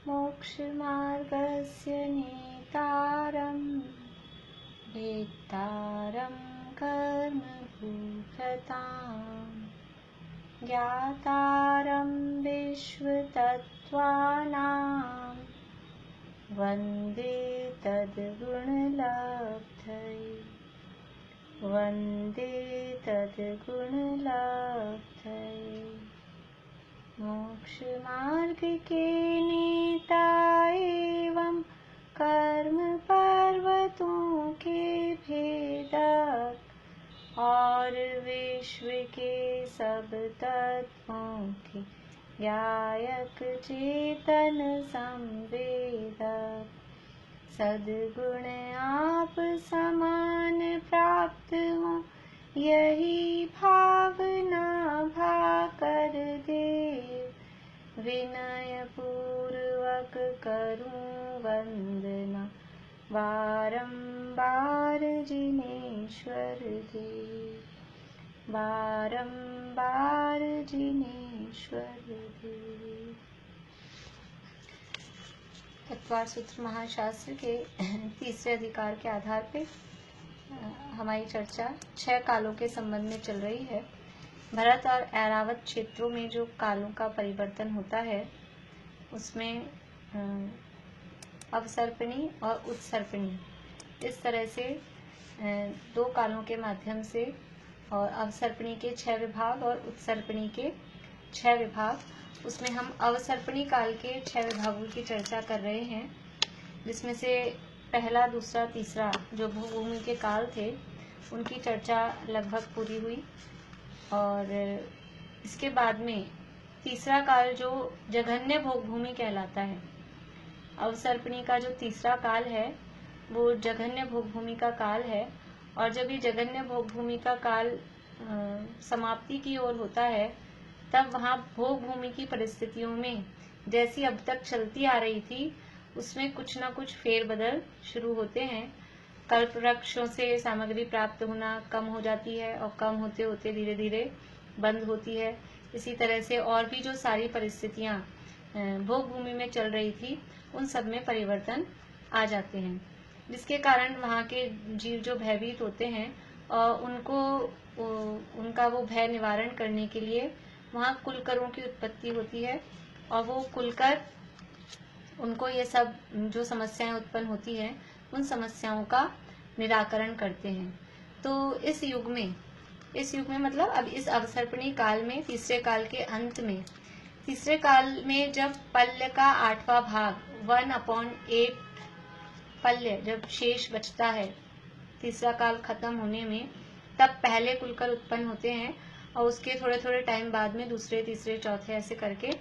मोक्षमार्गस्य नेतारं वेत्तारं कर्मभूभृतां ज्ञातारं विश्वतत्त्वानां वन्दे तद्गुणलब्धये वन्दे तद्गुणलब्धये। मोक्षमार्ग के नेता एवं कर्म पर्वतों के भेदक और विश्व के सब तत्वों के गायक चेतन संवेदक सद्गुण आप समान प्राप्त हो यही भावना भाकर देव विनय पूर्वक करूं वंदना बारंबार जिनेश्वर देव बारंबार जिनेश्वर देव। तत्वार सूत्र महाशास्त्र के तीसरे अधिकार के आधार पे हमारी चर्चा 6 कालों के संबंध में चल रही है। भरत और ऐरावत क्षेत्रों में जो कालों का परिवर्तन होता है उसमें अवसर्पिणी और उत्सर्पिणी इस तरह से 2 कालों के माध्यम से और अवसर्पिणी के 6 विभाग और उत्सर्पिणी के 6 विभाग, उसमें हम अवसर्पिणी काल के 6 विभागों की चर्चा कर रहे हैं, जिसमें से पहला, दूसरा, तीसरा जो भोगभूमि के काल थे उनकी चर्चा लगभग पूरी हुई। और इसके बाद में तीसरा काल जो जघन्य भोगभूमि कहलाता है, अवसर्पिणी का जो तीसरा काल है वो जघन्य भोगभूमि का काल है। और जब ये जघन्य भोगभूमि का काल समाप्ति की ओर होता है तब वहाँ भोगभूमि की परिस्थितियों में जैसी अब तक चलती आ रही थी उसमें कुछ ना कुछ फेरबदल शुरू होते हैं। कल्प वृक्षों से सामग्री प्राप्त होना कम हो जाती है और कम होते होते धीरे धीरे बंद होती है। इसी तरह से और भी जो सारी परिस्थितियां भोगभूमि में चल रही थी उन सब में परिवर्तन आ जाते हैं, जिसके कारण वहाँ के जीव जो भयभीत होते हैं और उनका वो भय निवारण करने के लिए वहाँ कुलकरों की उत्पत्ति होती है और वो कुलकर उनको ये सब जो समस्याएं उत्पन्न होती हैं उन समस्याओं का निराकरण करते हैं। तो इस युग में मतलब अब इस अवसर्पिणी काल में तीसरे काल के अंत में, तीसरे काल में जब पल्य का 8वां भाग 1/8 पल्य जब शेष बचता है तीसरा काल खत्म होने में, तब पहले कुलकर उत्पन्न होते हैं और उसके थोड़े थोड़े टाइम बाद में दूसरे, तीसरे, चौथे ऐसे करके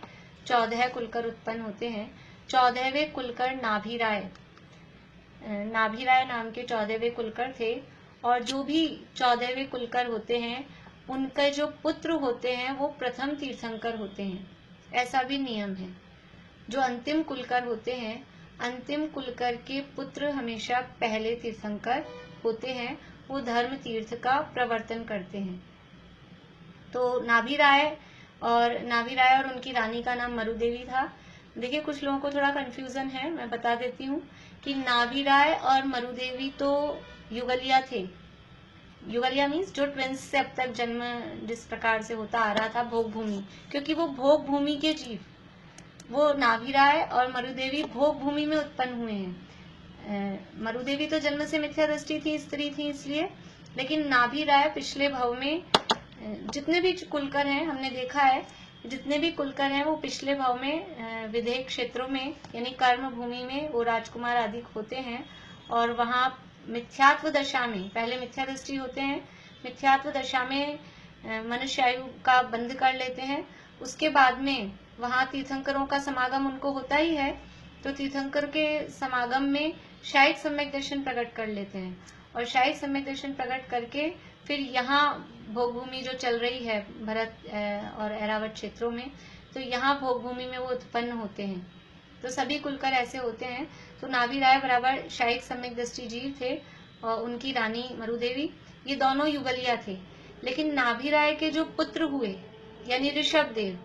14 कुलकर उत्पन्न होते हैं। 14वें कुलकर नाभिराय नाम के 14वें कुलकर थे। और जो भी 14वें कुलकर होते हैं उनके जो पुत्र होते हैं वो प्रथम तीर्थंकर होते हैं, ऐसा भी नियम है। जो अंतिम कुलकर होते हैं, अंतिम कुलकर के पुत्र हमेशा पहले तीर्थंकर होते हैं, वो धर्म तीर्थ का प्रवर्तन करते हैं। तो नाभिराय और उनकी रानी का नाम मरुदेवी था। देखिए कुछ लोगों को थोड़ा कंफ्यूजन है, मैं बता देती हूँ कि नाभिराय और मरुदेवी तो युगलिया थे। युगलिया मीन्स जो ट्विंस से अब तक जन्म जिस प्रकार से होता आ रहा था भोगभूमि, क्योंकि वो भोगभूमि के जीव, वो नाभिराय और मरुदेवी भोगभूमि में उत्पन्न हुए हैं। मरुदेवी तो जन्म से मिथ्या दृष्टि थी, स्त्री थी इसलिए, लेकिन नाभिराय पिछले भव में जितने भी कुलकर हैं हमने देखा है, जितने भी कुलकर हैं वो पिछले भाव में विदेह क्षेत्रों में यानी कर्म भूमि में वो राजकुमार आदि होते हैं और वहाँ मिथ्यात्व दशा में, पहले मिथ्या दृष्टि होते हैं, मिथ्यात्व दशा में मनुष्य आयु का बंध कर लेते हैं। उसके बाद में वहाँ तीर्थंकरों का समागम उनको होता ही है, तो तीर्थंकर के समागम में शायद सम्यक दर्शन प्रकट कर लेते हैं और शायद सम्यक दर्शन प्रकट करके फिर यहाँ भोगभूमि जो चल रही है भरत और ऐरावत क्षेत्रों में, तो यहाँ भोगभूमि में वो उत्पन्न होते हैं। तो सभी कुलकर ऐसे होते हैं। तो नाभिराय बराबर शायद सम्यक दृष्टि जीव थे और उनकी रानी मरुदेवी, ये दोनों युगलिया थे। लेकिन नाभिराय के जो पुत्र हुए यानी ऋषभ देव,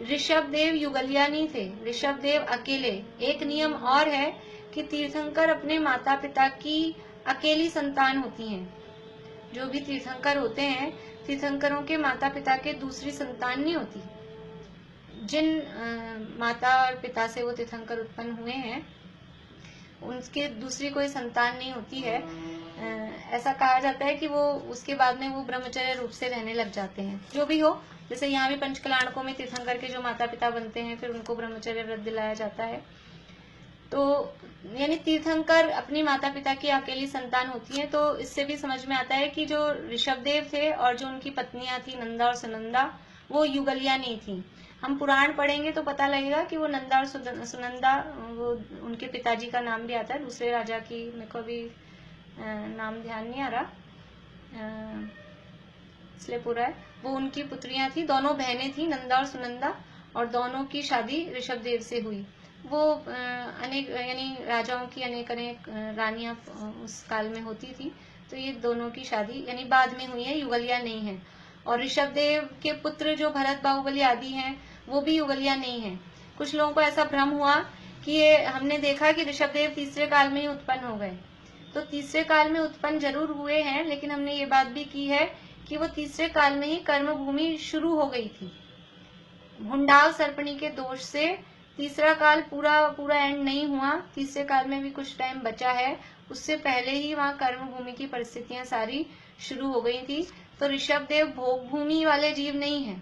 ऋषभदेव युगलिया नहीं थे, ऋषभदेव अकेले। एक नियम और है कि तीर्थंकर अपने माता पिता की अकेली संतान होती हैं। जो भी तीर्थंकर होते हैं, तीर्थंकरों के माता पिता के दूसरी संतान नहीं होती। जिन माता और पिता से वो तीर्थंकर उत्पन्न हुए हैं, उनके दूसरी कोई संतान नहीं होती है। ऐसा कहा जाता है कि वो उसके बाद में वो ब्रह्मचर्य रूप से रहने लग जाते हैं। जो भी हो, जैसे यहाँ भी पंचकलाणकों में तीर्थंकर के जो माता पिता बनते हैं, फिर उनको ब्रह्मचर्य व्रत दिलाया जाता है। तो यानी तीर्थंकर अपनी माता पिता की अकेली संतान होती है। तो इससे भी समझ में आता है कि जो ऋषभदेव थे और जो उनकी पत्नियां थी नंदा और सुनंदा, वो युगलिया नहीं थी। हम पुराण पढ़ेंगे तो पता लगेगा कि वो नंदा और सुनंदा, वो उनके पिताजी का नाम भी आता है। दूसरे राजा की मेरे को अभी नाम ध्यान नहीं आ रहा, इसलिए पूरा है। वो उनकी पुत्रियां थी, दोनों बहनें थी नंदा और सुनंदा, और दोनों की शादी ऋषभदेव से हुई। वो अनेक यानी राजाओं की अनेक रानियां उस काल में होती थी। तो ये दोनों की शादी यानी बाद में हुई है, युगलिया नहीं है। और ऋषभदेव के पुत्र जो भरत, बाहुबली आदि हैं, वो भी युगलिया नहीं है। कुछ लोगों को ऐसा भ्रम हुआ कि ये हमने देखा कि ऋषभदेव तीसरे काल में ही उत्पन्न हो गए। तो तीसरे काल में उत्पन्न जरूर हुए हैं, लेकिन हमने ये बात भी की है कि वो तीसरे काल में ही कर्म भूमि शुरू हो गई थी। भुंडाव सर्पणी के दोष से तीसरा काल पूरा एंड नहीं हुआ। तीसरे काल में भी कुछ टाइम बचा है, उससे पहले ही वहाँ कर्म भूमि की परिस्थितियां सारी शुरू हो गई थी। तो ऋषभदेव भोग भूमि वाले जीव नहीं है,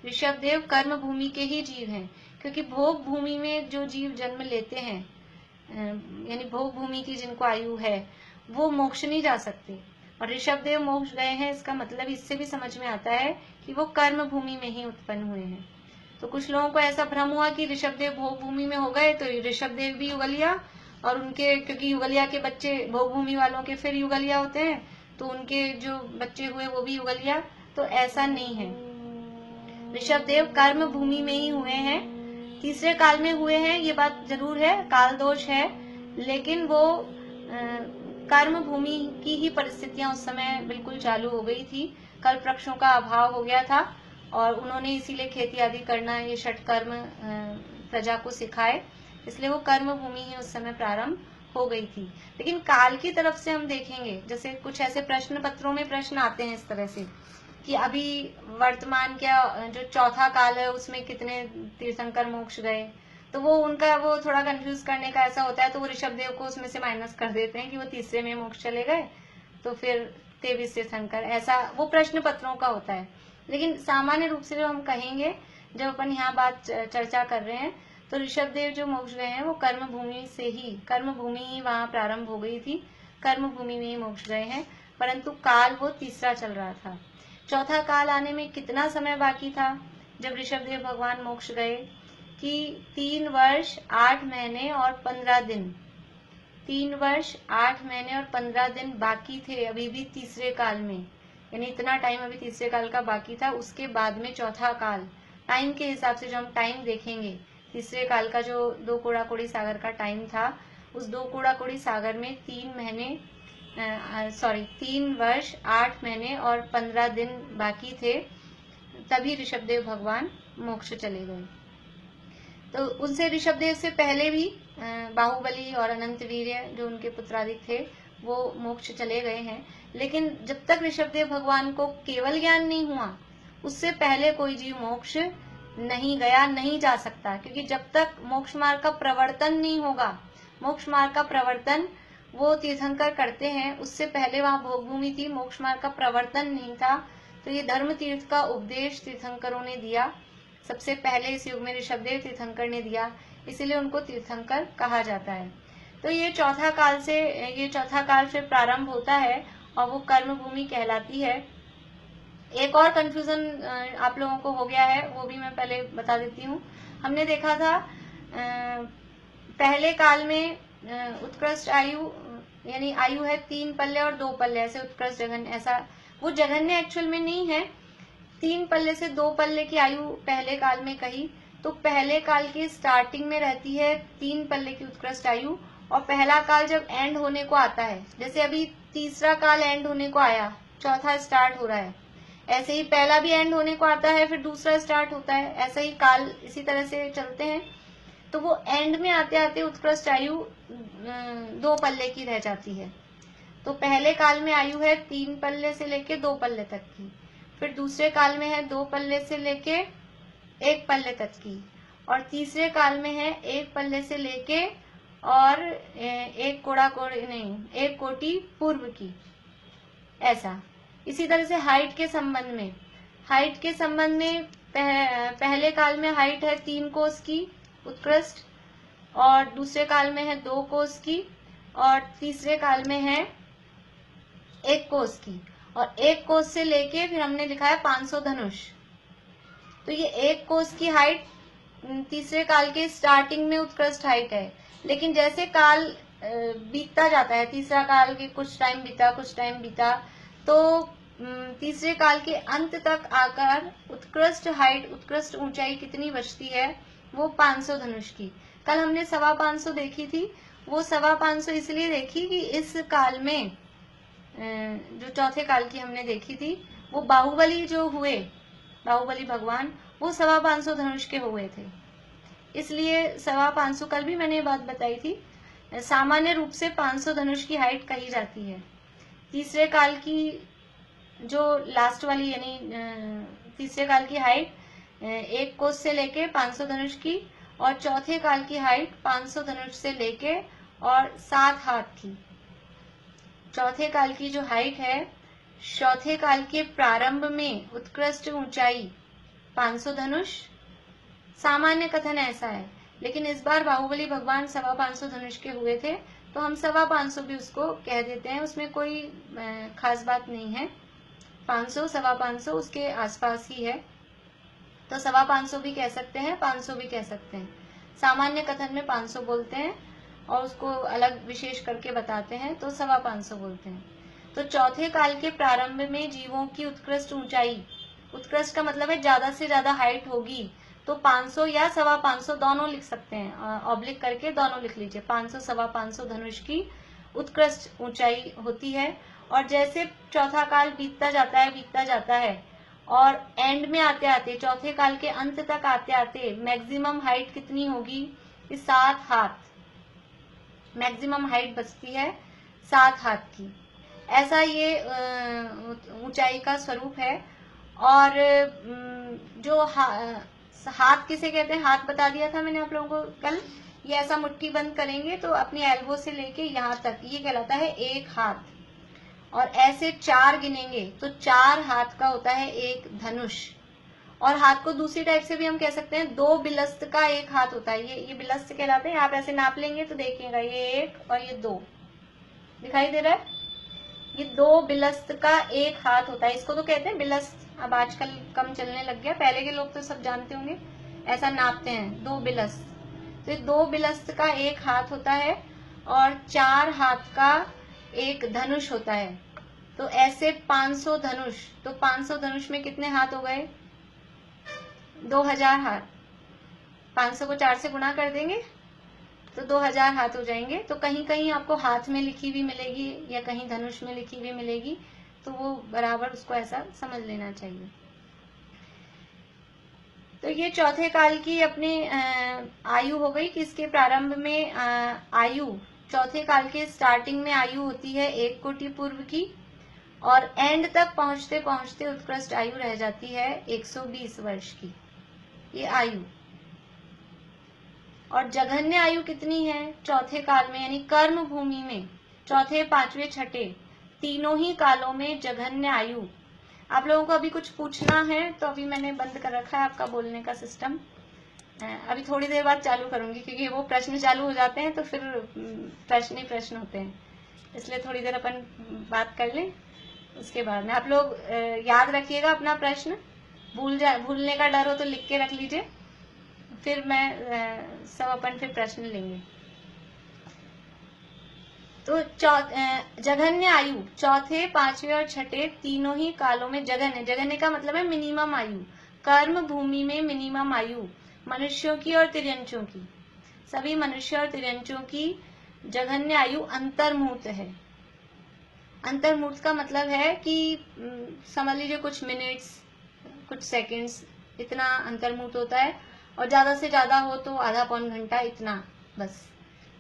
ऋषभदेव कर्म भूमि के ही जीव हैं। क्योंकि भोग भूमि में जो जीव जन्म लेते हैं, यानी भोग भूमि की जिनको आयु है, वो मोक्ष नहीं जा सकते। और ऋषभदेव मोक्ष गए हैं, इसका मतलब इससे भी समझ में आता है कि वो कर्म भूमि में ही उत्पन्न हुए हैं। तो कुछ लोगों को ऐसा भ्रम हुआ कि ऋषभदेव भोग भूमि में हो गए तो ऋषभदेव भी युगलिया, और उनके, क्योंकि युगलिया के बच्चे भोग भूमि वालों के फिर युगलिया होते हैं, तो उनके जो बच्चे हुए वो भी युगलिया। तो ऐसा नहीं है, ऋषभदेव कर्म भूमि में ही हुए हैं। तीसरे काल में हुए हैं, ये बात जरूर है, काल दोष है, लेकिन वो कर्म भूमि की ही परिस्थितियां उस समय बिल्कुल चालू हो गई थी। कल्प वृक्षों का अभाव हो गया था, और उन्होंने इसीलिए खेती आदि करना, ये षट कर्म प्रजा को सिखाए, इसलिए वो कर्म भूमि ही उस समय प्रारंभ हो गई थी। लेकिन काल की तरफ से हम देखेंगे, जैसे कुछ ऐसे प्रश्न पत्रों में प्रश्न आते हैं इस तरह से कि अभी वर्तमान क्या जो चौथा काल है उसमें कितने तीर्थंकर मोक्ष गए, तो वो उनका वो थोड़ा कंफ्यूज करने का ऐसा होता है। तो वो ऋषभदेव को उसमें से माइनस कर देते हैं कि वो तीसरे में मोक्ष चले गए, तो फिर 23 तीर्थंकर, ऐसा वो प्रश्न पत्रों का होता है। लेकिन सामान्य रूप से जो हम कहेंगे, जब अपन यहाँ बात चर्चा कर रहे हैं, तो ऋषभदेव जो मोक्ष गए हैं वो कर्म भूमि से ही, कर्म भूमि ही वहां प्रारंभ हो गई थी, कर्म भूमि में ही मोक्ष गए हैं। परंतु काल वो तीसरा चल रहा था। चौथा काल आने में कितना समय बाकी था जब ऋषभदेव भगवान मोक्ष गए? कि 3 वर्ष 8 महीने और 15 दिन, 3 वर्ष 8 महीने और 15 दिन बाकी थे अभी भी तीसरे काल में। यानी इतना टाइम अभी तीसरे काल का बाकी था। उसके बाद में चौथा काल, टाइम के हिसाब से जो हम टाइम देखेंगे, तीसरे काल का जो 2 कोड़ा कोड़ी सागर का टाइम था, उस 2 कोड़ा कोड़ी सागर में 3 वर्ष 8 महीने और 15 दिन बाकी थे, तभी ऋषभदेव भगवान मोक्ष चले गए। तो उनसे ऋषभदेव से पहले भी बाहुबली और अनंतवीर्य जो उनके पुत्रादिक थे, वो मोक्ष चले गए हैं। लेकिन जब तक ऋषभदेव भगवान को केवल ज्ञान नहीं हुआ, उससे पहले कोई जीव मोक्ष नहीं गया, नहीं जा सकता। क्योंकि जब तक मोक्ष मार्ग का प्रवर्तन नहीं होगा, मोक्ष मार्ग का प्रवर्तन वो तीर्थंकर करते हैं, उससे पहले वहां भोग भूमि थी, मोक्ष मार्ग का प्रवर्तन नहीं था। तो ये धर्म तीर्थ का उपदेश तीर्थंकरों ने दिया, सबसे पहले इस युग में ऋषभदेव तीर्थंकर ने दिया, इसीलिए उनको तीर्थंकर कहा जाता है। तो ये चौथा काल से प्रारंभ होता है और वो कर्म भूमि कहलाती है। एक और कंफ्यूजन आप लोगों को हो गया है, वो भी मैं पहले बता देती हूँ। हमने देखा था पहले काल में उत्कृष्ट आयु, यानी आयु है 3 पल्ले और 2 पल्ले, ऐसे उत्कृष्ट जघन्य, ऐसा वो जघन्य एक्चुअल में नहीं है। 3 पल्ले से 2 पल्ले की आयु पहले काल में कही, तो पहले काल की स्टार्टिंग में रहती है 3 पल्ले की उत्कृष्ट आयु, और पहला काल जब एंड होने को आता है, जैसे अभी तीसरा काल एंड होने को आया, चौथा स्टार्ट हो रहा है, ऐसे ही पहला भी एंड होने को आता है, फिर दूसरा स्टार्ट होता है, ऐसा ही काल इसी तरह से चलते हैं। तो वो एंड में आते आते उत्कृष्ट आयु 2 पल्ले की रह जाती है। तो पहले काल में आयु है 3 पल्ले से लेके 2 पल्ले तक की, फिर दूसरे काल में है 2 पल्ले से लेके 1 पल्ले तक की, और तीसरे काल में है 1 पल्ले से लेके और 1 कोटि पूर्व की, ऐसा। इसी तरह से हाइट के संबंध में पहले काल में हाइट है 3 कोस की उत्कृष्ट, और दूसरे काल में है 2 कोस की, और तीसरे काल में है 1 कोस की, और 1 कोस से लेके फिर हमने लिखा है 500 धनुष। तो ये 1 कोस की हाइट तीसरे काल के स्टार्टिंग में उत्कृष्ट हाइट है, लेकिन जैसे काल बीतता जाता है, तीसरा काल के कुछ टाइम बीता, तो तीसरे काल के अंत तक आकर उत्कृष्ट हाइट, उत्कृष्ट ऊंचाई कितनी बचती है, वो 500 धनुष की। कल हमने 525 देखी थी, वो 525 इसलिए देखी कि इस काल में जो चौथे काल की हमने देखी थी, वो बाहुबली जो हुए, बाहुबली भगवान, वो 525 धनुष के हुए थे, इसलिए 525 कल भी मैंने ये बात बताई थी। सामान्य रूप से 500 धनुष की हाइट कही जाती है। तीसरे काल की जो लास्ट वाली यानी तीसरे काल की हाइट 1 कोस से लेके 500 धनुष की, और चौथे काल की हाइट 500 धनुष से लेके और 7 हाथ की। चौथे काल की जो हाइट है, चौथे काल के प्रारंभ में उत्कृष्ट ऊंचाई 500 धनुष, सामान्य कथन ऐसा है। लेकिन इस बार बाहुबली भगवान 525 धनुष के हुए थे, तो हम 525 भी उसको कह देते हैं, उसमें कोई खास बात नहीं है। 500 525 उसके आसपास ही है, तो 525 भी कह सकते हैं, 500 भी कह सकते हैं। सामान्य कथन में 500 बोलते हैं और उसको अलग विशेष करके बताते हैं तो 525 बोलते हैं। तो चौथे काल के प्रारंभ में जीवों की उत्कृष्ट ऊंचाई, उत्कृष्ट का मतलब है ज्यादा से ज्यादा हाइट होगी, तो 500 या 525 दोनों लिख सकते हैं, ऑब्लिक करके दोनों लिख लीजिए। 500 525 धनुष की उत्कृष्ट ऊंचाई होती है। और जैसे चौथा काल बीतता जाता है और एंड में आते आते, चौथे काल के अंत तक आते आते मैक्सिमम हाइट कितनी होगी, 7 हाथ मैक्सिमम हाइट बचती है, 7 हाथ की। ऐसा ये ऊंचाई का स्वरूप है। और जो हाथ किसे कहते हैं, हाथ बता दिया था मैंने आप लोगों को कल। ये ऐसा मुट्ठी बंद करेंगे तो अपनी एल्बो से लेके यहाँ तक, ये कहलाता है 1 हाथ। और ऐसे 4 गिनेंगे तो 4 हाथ का होता है 1 धनुष। और हाथ को दूसरी टाइप से भी हम कह सकते हैं, 2 बिलस्त का 1 हाथ होता है, ये बिलस्त कहलाते हैं। आप ऐसे नाप लेंगे तो देखिएगा, ये 1 और ये 2 दिखाई दे रहा है, ये 2 बिलस्त का 1 हाथ होता है। इसको तो कहते हैं बिलस्त, अब आजकल कम चलने लग गया, पहले के लोग तो सब जानते होंगे, ऐसा नापते हैं 2 बिलस्त। तो 2 बिलस्त का 1 हाथ होता है और 4 हाथ का 1 धनुष होता है। तो ऐसे 500 धनुष, तो 500 धनुष में कितने हाथ हो गए, 2000 हाथ। 500 को 4 से गुणा कर देंगे तो 2000 हाथ हो जाएंगे। तो कहीं कहीं आपको हाथ में लिखी भी मिलेगी या कहीं धनुष में लिखी भी मिलेगी, तो वो बराबर उसको ऐसा समझ लेना चाहिए। तो ये चौथे काल की अपनी आयु हो गई कि इसके प्रारंभ में आयु, चौथे काल के स्टार्टिंग में आयु होती है 1 कोटि पूर्व की, और एंड तक पहुंचते पहुंचते उत्कृष्ट आयु रह जाती है 120 वर्ष की, ये आयु। और जघन्य आयु कितनी है चौथे काल में, यानी कर्म भूमि में, चौथे, पांचवें, छठे तीनों ही कालों में जघन्य आयु। आप लोगों को अभी कुछ पूछना है तो अभी मैंने बंद कर रखा है आपका बोलने का सिस्टम, अभी थोड़ी देर बाद चालू करूंगी, क्योंकि वो प्रश्न चालू हो जाते हैं तो फिर प्रश्न ही प्रश्न होते हैं, इसलिए थोड़ी देर अपन बात कर लें, उसके बाद में आप लोग याद रखिएगा अपना प्रश्न, भूलने का डर हो तो लिख के रख लीजिए, फिर मैं सब अपन फिर प्रश्न लेंगे। तो जघन्य आयु चौथे, पांचवें और छठे तीनों ही कालों में जघन्य, जघन्य का मतलब है मिनिमम आयु, कर्म भूमि में मिनिमम आयु मनुष्यों की और तिर्यंचों की, सभी मनुष्य और तिर्यंचों की जघन्य आयु अंतर्मुहूर्त है। अंतर्मूर्त का मतलब है कि समझ लीजिए कुछ मिनट्स, कुछ सेकंड्स, इतना अंतर्मूर्त होता है। और ज्यादा से ज्यादा हो तो आधा पौन घंटा, इतना, बस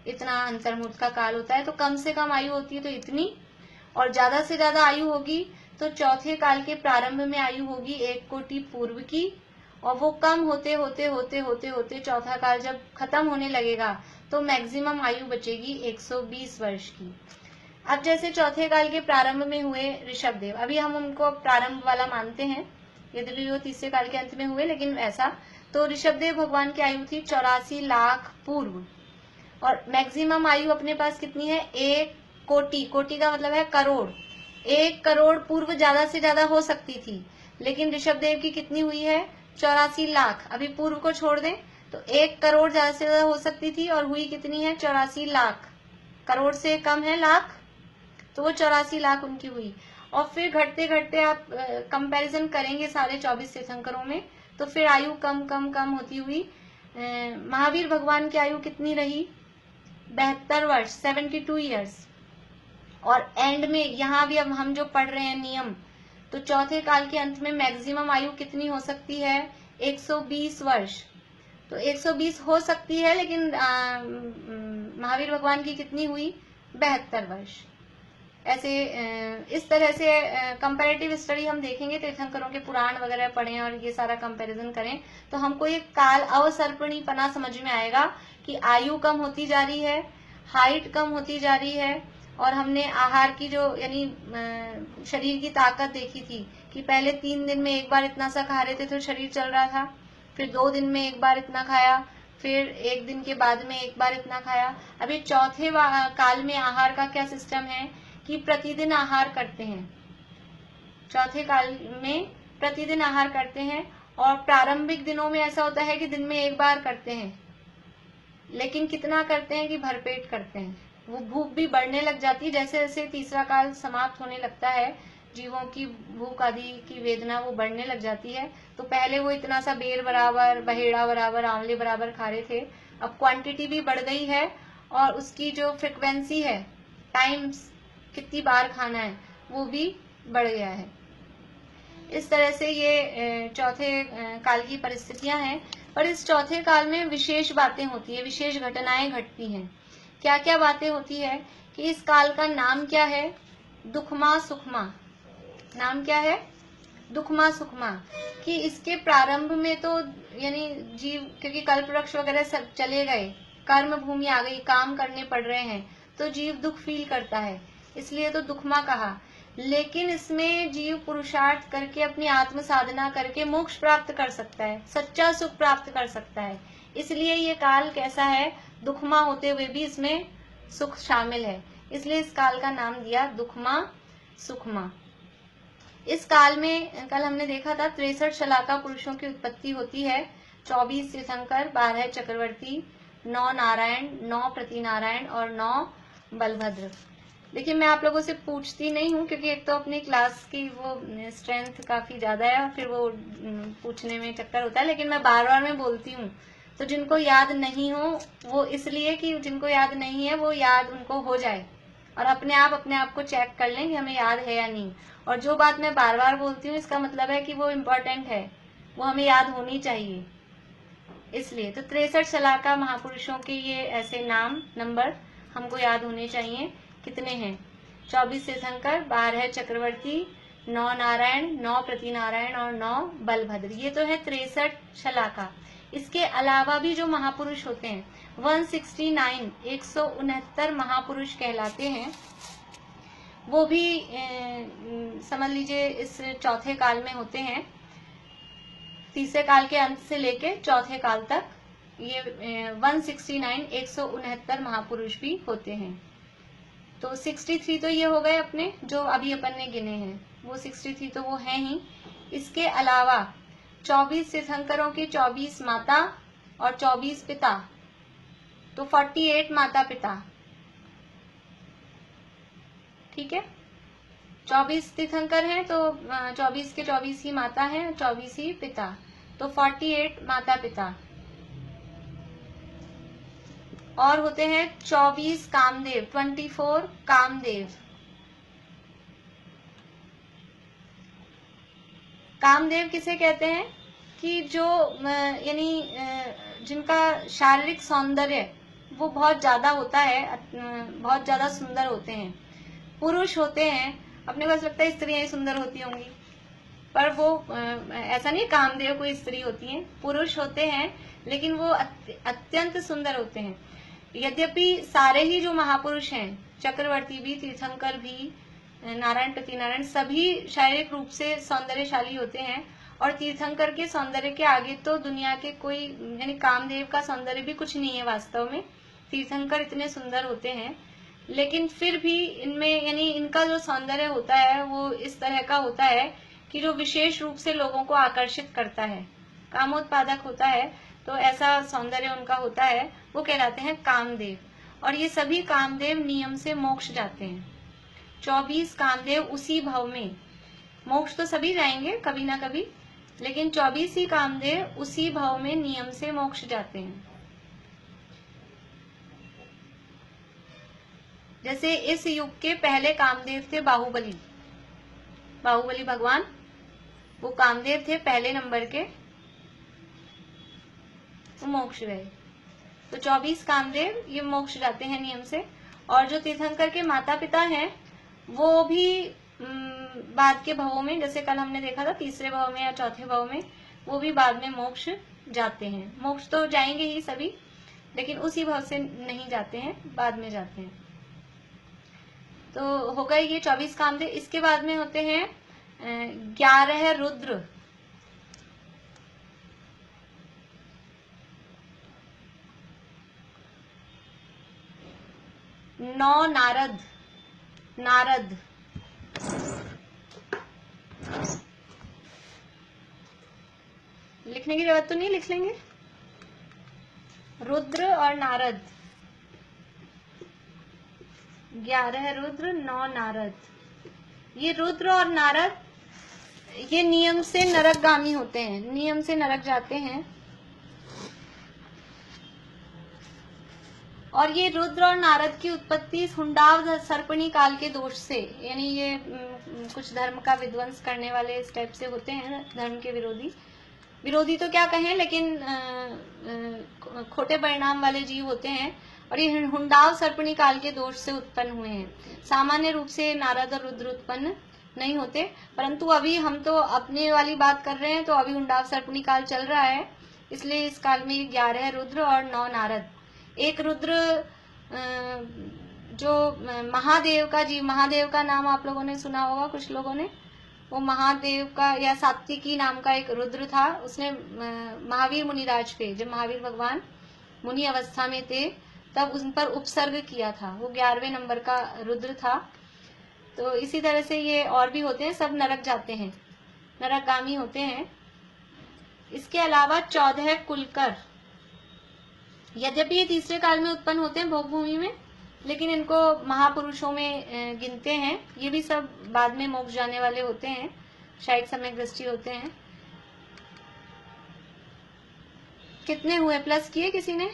इतना अंतर्मूर्त का काल होता है। तो कम से कम आयु होती है तो इतनी, और ज्यादा से ज्यादा आयु होगी तो चौथे काल के प्रारंभ में आयु होगी 1 कोटि पूर्व की, और वो कम होते होते होते होते होते चौथा काल जब खत्म होने लगेगा तो मैक्सिमम आयु बचेगी 120 वर्ष की। अब जैसे चौथे काल के प्रारंभ में हुए ऋषभदेव, अभी हम उनको प्रारंभ वाला मानते हैं, यद्यपि वो तीसरे काल के अंत में हुए, लेकिन ऐसा तो ऋषभदेव भगवान की आयु थी 84 लाख पूर्व, और मैक्सिमम आयु अपने पास कितनी है 1 कोटि, कोटि का मतलब है करोड़, 1 करोड़ पूर्व ज्यादा से ज्यादा हो सकती थी, लेकिन ऋषभदेव की कितनी हुई है 84 लाख। अभी पूर्व को छोड़ दें तो 1 करोड़ ज्यादा से ज्यादा हो सकती थी, और हुई कितनी है 84 लाख, करोड़ से कम है लाख, तो वो 84 लाख उनकी हुई। और फिर घटते घटते आप कंपैरिजन करेंगे सारे 24 तीर्थंकरों में, तो फिर आयु कम कम कम होती हुई महावीर भगवान की आयु कितनी रही 72 वर्ष, 72 ईयर्स। और एंड में यहाँ भी अब हम जो पढ़ रहे हैं नियम, तो चौथे काल के अंत में मैक्सिमम आयु कितनी हो सकती है 120 वर्ष। तो 120 हो सकती है, लेकिन महावीर भगवान की कितनी हुई 72 वर्ष। ऐसे इस तरह से कंपैरेटिव स्टडी हम देखेंगे, तीर्थंकरों के पुराण वगैरह पढ़ें और ये सारा कंपैरिजन करें, तो हमको ये काल अवसर्पणीपना समझ में आएगा कि आयु कम होती जा रही है, हाइट कम होती जा रही है। और हमने आहार की जो यानी शरीर की ताकत देखी थी कि पहले 3 दिन में एक बार इतना सा खा रहे थे तो शरीर चल रहा था, फिर 2 दिन में एक बार इतना खाया, फिर 1 दिन के बाद में एक बार इतना खाया। अभी चौथे काल में आहार का क्या सिस्टम है कि प्रतिदिन आहार करते हैं, चौथे काल में प्रतिदिन आहार करते हैं। और प्रारंभिक दिनों में ऐसा होता है कि दिन में एक बार करते हैं, लेकिन कितना करते हैं कि भरपेट करते हैं। वो भूख भी बढ़ने लग जाती है, जैसे जैसे तीसरा काल समाप्त होने लगता है जीवों की भूख आदि की वेदना वो बढ़ने लग जाती है। तो पहले वो इतना सा बेर बराबर, बहेड़ा बराबर, आंवले बराबर खा रहे थे, अब क्वांटिटी भी बढ़ गई है और उसकी जो फ्रिक्वेंसी है, टाइम्स कितनी बार खाना है, वो भी बढ़ गया है। इस तरह से ये चौथे काल की परिस्थितियां हैं। पर इस चौथे काल में विशेष बातें होती है, विशेष घटनाएं घटती हैं। क्या क्या बातें होती है कि इस काल का नाम क्या है, दुखमा सुखमा। नाम क्या है, दुखमा सुखमा। कि इसके प्रारंभ में तो यानी जीव, क्योंकि कल्प वृक्ष वगैरह सब चले गए, कर्म भूमि आ गई, काम करने पड़ रहे हैं, तो जीव दुख फील करता है, इसलिए तो दुखमा कहा। लेकिन इसमें जीव पुरुषार्थ करके अपनी आत्म साधना करके मोक्ष प्राप्त कर सकता है, सच्चा सुख प्राप्त कर सकता है। इसलिए ये काल कैसा है, दुखमा होते हुए भी इसमें सुख शामिल है, इसलिए इस काल का नाम दिया दुखमा सुखमा। इस काल में कल हमने देखा था 63 शलाका पुरुषों की उत्पत्ति होती है, 24 तीर्थंकर, 12 चक्रवर्ती, 9 नारायण, 9 प्रतिनारायण और 9 बलभद्र। देखिए मैं आप लोगों से पूछती नहीं हूँ, क्योंकि एक तो अपनी क्लास की वो स्ट्रेंथ काफी ज्यादा है और फिर वो पूछने में चक्कर होता है, लेकिन मैं बार बार में बोलती हूँ। तो जिनको याद नहीं हो वो इसलिए कि जिनको याद नहीं है वो याद उनको हो जाए, और अपने आप को चेक कर लें कि हमें याद है या नहीं। और जो बात मैं बार बार बोलती हूँ इसका मतलब है कि वो इम्पोर्टेंट है, वो हमें याद होनी चाहिए। इसलिए तो 63 शलाका महापुरुषों के ये ऐसे नाम नंबर हमको याद होने चाहिए। कितने हैं, 24 तीर्थंकर, 12 चक्रवर्ती, 9 नारायण, 9 प्रतिनारायण और 9 बलभद्र। ये तो है 63 शलाका। इसके अलावा भी जो महापुरुष होते हैं 169 169 महापुरुष कहलाते हैं, वो भी समझ लीजिए इस चौथे काल में होते हैं। तीसरे काल के अंत से लेके चौथे काल तक ये 169 169 महापुरुष भी होते हैं। तो 63 तो ये हो गए अपने जो अभी अपन ने गिने हैं, वो 63 तो वो है ही। इसके अलावा 24 तीर्थंकरों की 24 माता और 24 पिता, तो 48 माता पिता। ठीक है, 24 तीर्थंकर हैं तो 24 के 24 ही माता हैं, 24 ही पिता, तो 48 माता पिता। और होते हैं 24 कामदेव, 24 कामदेव, कामदेव किसे कहते हैं कि जो यानी जिनका शारीरिक सौंदर्य वो बहुत ज्यादा होता है, बहुत ज्यादा सुंदर होते हैं। पुरुष होते हैं, अपने को लगता है स्त्रियां ही सुंदर होती होंगी, पर वो ऐसा नहीं, कामदेव कोई स्त्री होती है, पुरुष होते हैं, लेकिन वो अत्यंत सुंदर होते हैं। यद्यपि सारे ही जो महापुरुष हैं, चक्रवर्ती भी, तीर्थंकर भी, नारायण, पतिनारायण, सभी शारीरिक रूप से सौंदर्यशाली होते हैं, और तीर्थंकर के सौंदर्य के आगे तो दुनिया के कोई, यानी कामदेव का सौंदर्य भी कुछ नहीं है वास्तव में। तीर्थंकर इतने सुंदर होते हैं, लेकिन फिर भी इनमें, यानी इनका जो सौंदर्य होता है वो इस तरह का होता है कि जो विशेष रूप से लोगों को आकर्षित करता है, कामोत्पादक होता है। तो ऐसा सौंदर्य उनका होता है, वो कहलाते हैं कामदेव। और ये सभी कामदेव नियम से मोक्ष जाते हैं। 24 कामदेव उसी भव में, मोक्ष तो सभी जाएंगे कभी ना कभी, लेकिन 24 ही कामदेव उसी भव में नियम से मोक्ष जाते हैं। जैसे इस युग के पहले कामदेव थे बाहुबली, बाहुबली भगवान, वो कामदेव थे पहले नंबर के, वो मोक्ष गए। तो 24 कामदेव ये मोक्ष जाते हैं नियम से। और जो तीर्थंकर के माता पिता हैं वो भी बाद के भवों में, जैसे कल हमने देखा था, तीसरे भव में या चौथे भव में, वो भी बाद में मोक्ष जाते हैं। मोक्ष तो जाएंगे ही सभी, लेकिन उसी भव से नहीं जाते हैं, बाद में जाते हैं। तो हो गए ये 24 कामदेव। इसके बाद में होते हैं 11 रुद्र, 9 नारद, नारद, लिखने की जरूरत तो नहीं, लिख लेंगे, रुद्र और नारद, 11 रुद्र, 9 नारद। ये रुद्र और नारद ये नियम से नरकगामी होते हैं, नियम से नरक जाते हैं। और ये रुद्र और नारद की उत्पत्ति हुंडाव सर्पणी काल के दोष से, यानी ये कुछ धर्म का विध्वंस करने वाले इस टाइप से होते हैं, धर्म के विरोधी, विरोधी तो क्या कहें, लेकिन खोटे परिणाम वाले जीव होते हैं। और ये हुंडाव सर्पणी काल के दोष से उत्पन्न हुए हैं। सामान्य रूप से नारद और रुद्र उत्पन्न नहीं होते, परंतु अभी हम तो अपने वाली बात कर रहे हैं, तो अभी हुंडाव सर्पणी काल चल रहा है, इसलिए इस काल में 11 रुद्र और 9 नारद। एक रुद्र जो महादेव का जीव, महादेव का नाम आप लोगों ने सुना होगा, कुछ लोगों ने, वो महादेव का या सात्विकी नाम का एक रुद्र था। उसने महावीर मुनिराज पे, जब महावीर भगवान मुनि अवस्था में थे तब उन पर उपसर्ग किया था, वो 11वें नंबर का रुद्र था। तो इसी तरह से ये और भी होते हैं, सब नरक जाते हैं, नरकगामी होते हैं। इसके अलावा 14 कुलकर, यद्यपि ये तीसरे काल में उत्पन्न होते हैं भोग भूमि में, लेकिन इनको महापुरुषों में गिनते हैं। ये भी सब बाद में मोक्ष जाने वाले होते हैं, शायद समय दृष्टि होते हैं। कितने हुए, प्लस किए किसी ने?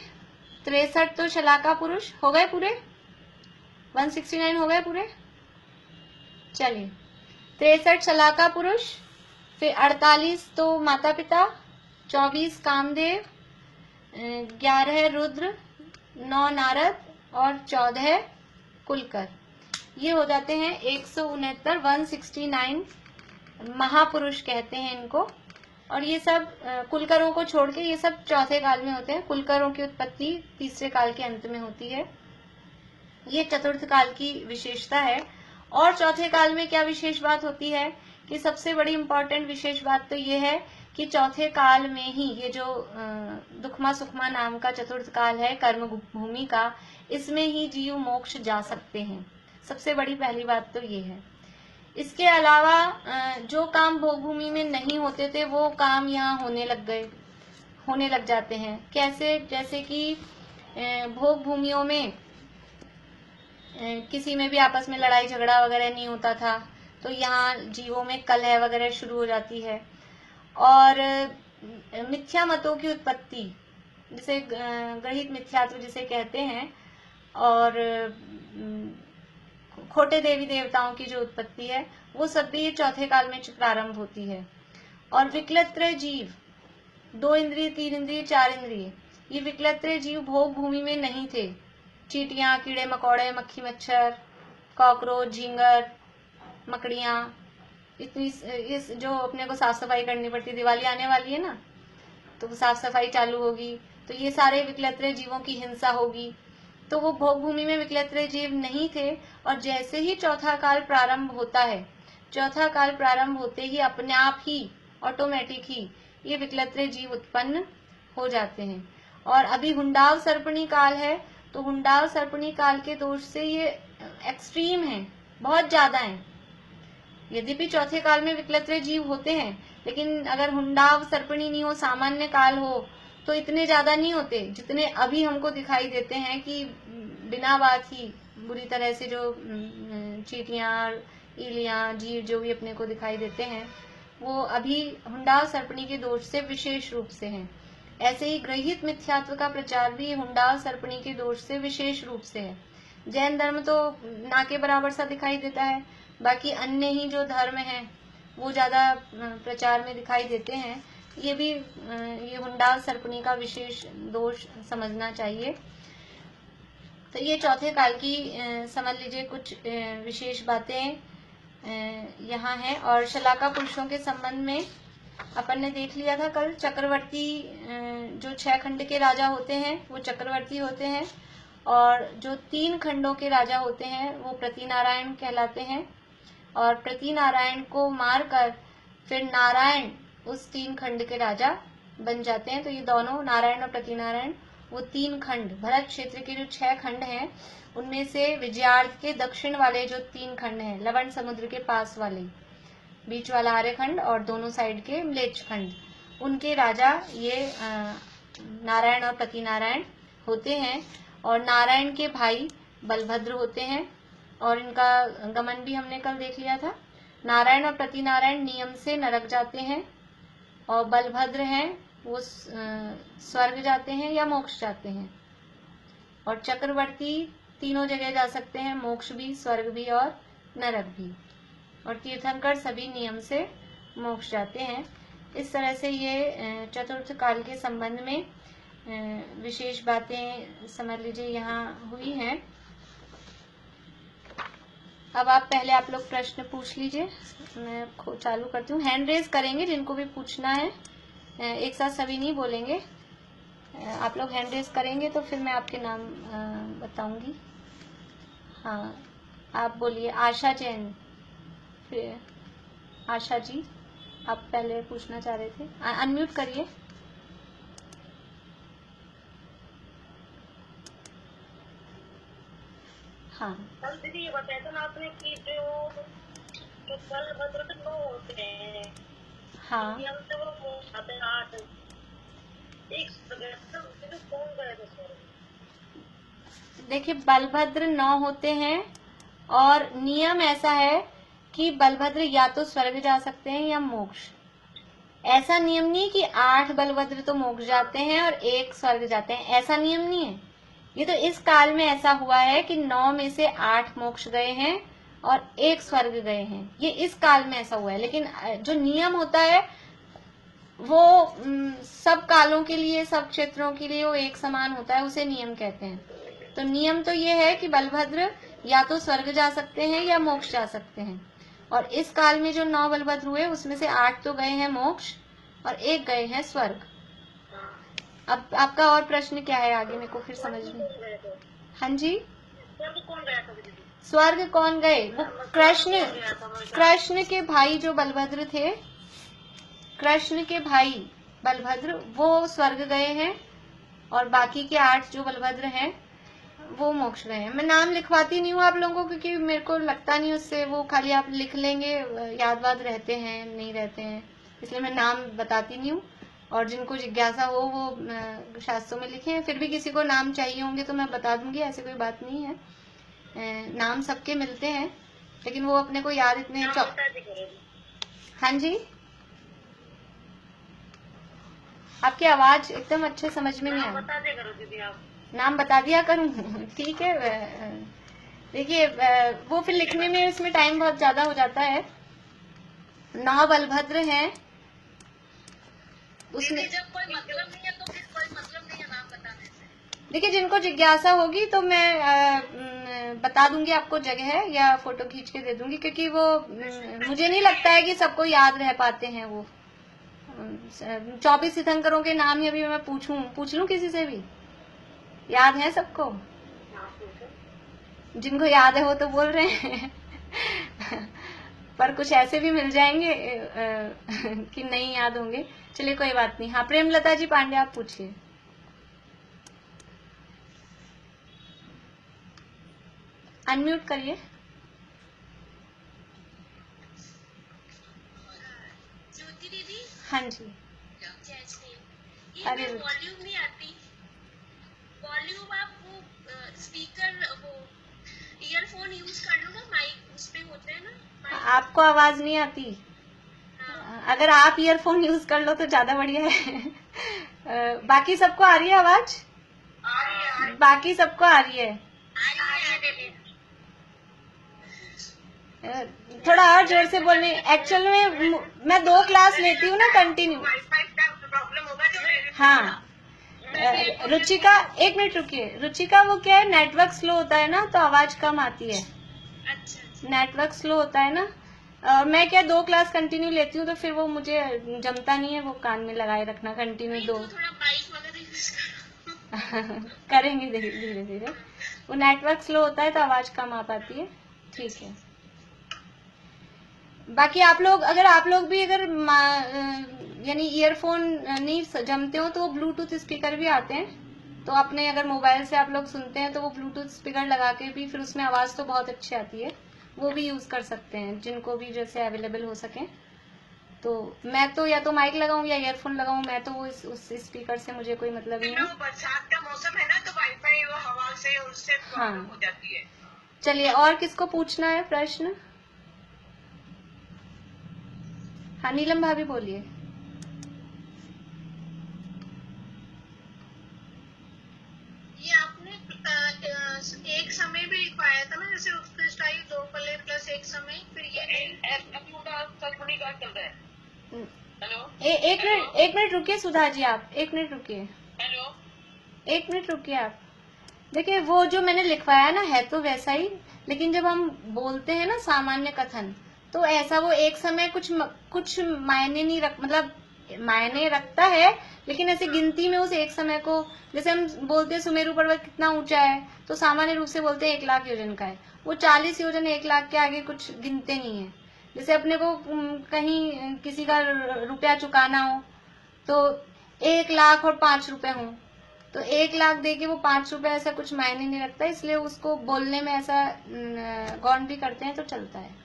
63 तो शलाका पुरुष हो गए पूरे, 169 हो गए पूरे। चलिए, 63 शलाका पुरुष, फिर 48 तो माता पिता, 24 कामदेव, 11 रुद्र, 9 नारद और 14 कुलकर। ये हो जाते हैं 169, 169 महापुरुष कहते हैं इनको। और ये सब कुलकरों को छोड़ के ये सब चौथे काल में होते हैं। कुलकरों की उत्पत्ति तीसरे काल के अंत में होती है। ये चतुर्थ काल की विशेषता है। और चौथे काल में क्या विशेष बात होती है कि सबसे बड़ी इंपॉर्टेंट विशेष बात तो ये है कि चौथे काल में ही ये जो दुखमा सुखमा नाम का चतुर्थ काल है कर्म भूमि का, इसमें ही जीव मोक्ष जा सकते हैं। सबसे बड़ी पहली बात तो ये है। इसके अलावा जो काम भोग भूमि में नहीं होते थे वो काम यहाँ होने लग जाते हैं। कैसे? जैसे कि भोग भूमियों में किसी में भी आपस में लड़ाई झगड़ा वगैरह नहीं होता था, तो यहाँ जीवों में कलह वगैरह शुरू हो जाती है। और मिथ्या मतों की उत्पत्ति, जिसे गृहीत मिथ्यात्व जिसे कहते हैं, और खोटे देवी देवताओं की जो उत्पत्ति है, वो सब भी चौथे काल में प्रारंभ होती है। और विकलत्रय जीव, 2 इंद्रिय, 3 इंद्रिय, 4 इंद्रिय, ये विकलत्रय जीव भोग भूमि में नहीं थे। चींटियां, कीड़े मकोड़े, मक्खी मच्छर, कॉकरोच, झींगर, मकड़ियां, इतनी इस जो अपने को साफ सफाई करनी पड़ती, दिवाली आने वाली है ना, तो साफ सफाई चालू होगी, तो ये सारे विकलत्रय जीवों की हिंसा होगी। तो वो भोग भूमि में विकलत्रय जीव नहीं थे। और जैसे ही चौथा काल प्रारंभ होता है, चौथा काल प्रारंभ होते ही अपने आप ही ऑटोमेटिक ही ये विकलत्रय जीव उत्पन्न हो जाते हैं। और अभी हुंडाव सर्पणी काल है, तो हुंडाव सर्पणी काल के दोष से ये एक्सट्रीम है, बहुत ज्यादा है। यद्यपि चौथे काल में विकलत्रय जीव होते हैं, लेकिन अगर हुंडाव सर्पणी नहीं हो, सामान्य काल हो, तो इतने ज्यादा नहीं होते जितने अभी हमको दिखाई देते हैं कि बिना बात ही बुरी तरह से जो चींटियां, ईलियां, जीव जो भी अपने को दिखाई देते हैं, वो अभी हुंडाव सर्पणी के दोष से विशेष रूप से हैं। ऐसे ही गृहीत मिथ्यात्व का प्रचार भी हुंडाव सर्पणी के दोष से विशेष रूप से है। जैन धर्म तो ना के बराबर सा दिखाई देता है, बाकी अन्य ही जो धर्म हैं वो ज्यादा प्रचार में दिखाई देते हैं। ये भी ये हुंडाव सर्पणी का विशेष दोष समझना चाहिए। तो ये चौथे काल की समझ लीजिए कुछ विशेष बातें यहाँ है। और शलाका पुरुषों के संबंध में अपन ने देख लिया था कल, चक्रवर्ती जो 6 खंड के राजा होते हैं वो चक्रवर्ती होते हैं, और जो 3 खंडों के राजा होते हैं वो प्रतिनारायण कहलाते हैं। और प्रतिनारायण को मारकर फिर नारायण उस 3 खंड के राजा बन जाते हैं। तो ये दोनों नारायण और प्रतिनारायण वो 3 खंड, भरत क्षेत्र के जो 6 खंड हैं उनमें से विजयार्थ के दक्षिण वाले जो 3 खंड हैं, लवण समुद्र के पास वाले, बीच वाला आर्यखंड और दोनों साइड के म्लेच्छ खंड, उनके राजा ये नारायण और प्रतिनारायण होते हैं। और नारायण के भाई बलभद्र होते हैं, और इनका गमन भी हमने कल देख लिया था। नारायण और प्रतिनारायण नियम से नरक जाते हैं, और बलभद्र हैं वो स्वर्ग जाते हैं या मोक्ष जाते हैं। और चक्रवर्ती तीनों जगह जा सकते हैं, मोक्ष भी, स्वर्ग भी और नरक भी। और तीर्थंकर सभी नियम से मोक्ष जाते हैं। इस तरह से ये चतुर्थ काल के संबंध में विशेष बातें समझ लीजिए यहाँ हुई हैं। अब पहले आप लोग प्रश्न पूछ लीजिए, मैं चालू करती हूँ। हैंड रेज करेंगे जिनको भी पूछना है, एक साथ सभी नहीं बोलेंगे। आप लोग हैंड रेज करेंगे तो फिर मैं आपके नाम बताऊंगी। हाँ, आप बोलिए। आशा जैन, फिर आशा जी, आप पहले पूछना चाह रहे थे, अनम्यूट करिए। हाँ दीदी, ये बताया था ना आपने कि जो बलभद्र तो 9 होते हैं, हाँ, तो वो आते हैं 8, एक तो कौन गया था सर? देखिए बलभद्र 9 होते हैं, और नियम ऐसा है कि बलभद्र या तो स्वर्ग जा सकते हैं या मोक्ष। ऐसा नियम नहीं कि 8 बलभद्र तो मोक्ष जाते हैं और 1 स्वर्ग जाते हैं, ऐसा नियम नहीं है। ये तो इस काल में ऐसा हुआ है कि 9 में से 8 मोक्ष गए हैं और 1 स्वर्ग गए हैं, ये इस काल में ऐसा हुआ है। लेकिन जो नियम होता है वो सब कालों के लिए, सब क्षेत्रों के लिए वो एक समान होता है, उसे नियम कहते हैं। तो नियम तो ये है कि बलभद्र या तो स्वर्ग जा सकते हैं या मोक्ष जा सकते हैं। और इस काल में जो 9 बलभद्र हुए उसमें से 8 तो गए हैं मोक्ष और 1 गए हैं स्वर्ग। अब आपका और प्रश्न क्या है आगे, मेरे को फिर समझ नहीं। हाँ जी, स्वर्ग कौन गए? वो कृष्ण के भाई जो बलभद्र थे, कृष्ण के भाई बलभद्र वो स्वर्ग गए हैं, और बाकी के 8 जो बलभद्र हैं वो मोक्ष गए हैं। मैं नाम लिखवाती नहीं हूँ आप लोगों को, क्योंकि मेरे को लगता नहीं उससे, वो खाली आप लिख लेंगे, याद वाद रहते हैं नहीं रहते हैं, इसलिए मैं नाम बताती नहीं हूँ। और जिनको जिज्ञासा हो वो शास्त्रों में लिखे हैं, फिर भी किसी को नाम चाहिए होंगे तो मैं बता दूंगी, ऐसी कोई बात नहीं है। नाम सबके मिलते हैं, लेकिन वो अपने को याद इतने। हाँ जी, आपकी आवाज एकदम अच्छे समझ में नहीं आ रही। नाम बता दिया करूँ? ठीक है। देखिए वो फिर लिखने में उसमें टाइम बहुत ज्यादा हो जाता है। 9 बलभद्र हैं, उसमें जब कोई मतलब नहीं है तो फिर कोई मतलब नहीं है नाम बताने से। देखिए, जिनको जिज्ञासा होगी तो मैं बता दूंगी आपको जगह या फोटो खींच के दे दूंगी, क्योंकि वो मुझे नहीं लगता है कि सबको याद रह पाते हैं वो 24 तीर्थंकरों के नाम ही अभी मैं पूछ लूं किसी से भी, याद है सबको? जिनको याद है वो तो बोल रहे हैं पर कुछ ऐसे भी मिल जाएंगे कि नहीं याद होंगे। चलिए कोई बात नहीं। हाँ, प्रेमलता जी पांडे आप पूछिए। अनम्यूट करिए। ज्योति दीदी। हाँ जी। अरे वॉल्यूम नहीं आती। वॉल्यूम आप वो स्पीकर वो ईयरफोन यूज कर लो ना, माइक उस पे होते हैं ना। आपको आवाज नहीं आती? हाँ। अगर आप ईयरफोन यूज कर लो तो ज्यादा बढ़िया है बाकी सबको आ रही है आवाज? आ रही है। बाकी सबको आ रही है? थोड़ा और जोर से बोलने। एक्चुअल में मैं 2 क्लास लेती हूँ ना कंटिन्यू। हाँ, रुचिका एक मिनट रुकिए। रुचिका वो क्या है, नेटवर्क स्लो होता है ना तो आवाज कम आती है। अच्छा। नेटवर्क स्लो होता है ना। मैं क्या 2 क्लास कंटिन्यू लेती हूँ तो फिर वो मुझे जमता नहीं है वो कान में लगाए रखना कंटिन्यू 2। थोड़ा बाइक वगैरह यूज करो करेंगे धीरे धीरे। वो नेटवर्क स्लो होता है तो आवाज कम आ पाती है। ठीक है। बाकी आप लोग भी अगर यानी ईयरफोन नहीं जमते हो तो वो ब्लूटूथ स्पीकर भी आते हैं, तो अपने अगर मोबाइल से आप लोग सुनते हैं तो वो ब्लूटूथ स्पीकर लगा के भी फिर उसमें आवाज तो बहुत अच्छी आती है, वो भी यूज कर सकते हैं जिनको भी जैसे अवेलेबल हो सके। तो मैं तो या तो माइक लगाऊं या ईयरफोन लगाऊं, मैं तो वो उस स्पीकर से मुझे कोई मतलब नहीं है। बरसात का मौसम है ना तो वाईफाई हवा से उससे प्रॉब्लम हो जाती है। चलिए, और किसको पूछना है प्रश्न? हाँ, नीलम भाभी बोलिए। ये आपने एक समय भी लिखवाया था ना, जैसे उत्कृष्ट आयु 2 पल्ले प्लस एक समय, फिर ये सतपुड़ी का चल रहा है। हेलो, एक मिनट रुकिए सुधा जी, आप एक मिनट रुकिए। हेलो, एक मिनट रुकिए आप। देखिए, वो जो मैंने लिखवाया ना है तो वैसा ही, लेकिन जब हम बोलते हैं ना सामान्य कथन तो ऐसा वो एक समय कुछ मायने नहीं मतलब मायने रखता है, लेकिन ऐसे गिनती में उस एक समय को, जैसे हम बोलते हैं सुमेरु पर्वत कितना ऊंचा है तो सामान्य रूप से बोलते हैं 1 लाख योजन का है। वो 40 योजन 1 लाख के आगे कुछ गिनते नहीं है। जैसे अपने को कहीं किसी का रुपया चुकाना हो तो 1 लाख और 5 रुपए हो तो 1 लाख दे के वो 5 रुपए ऐसा कुछ मायने नहीं रखता, इसलिए उसको बोलने में ऐसा गौण भी करते हैं तो चलता है।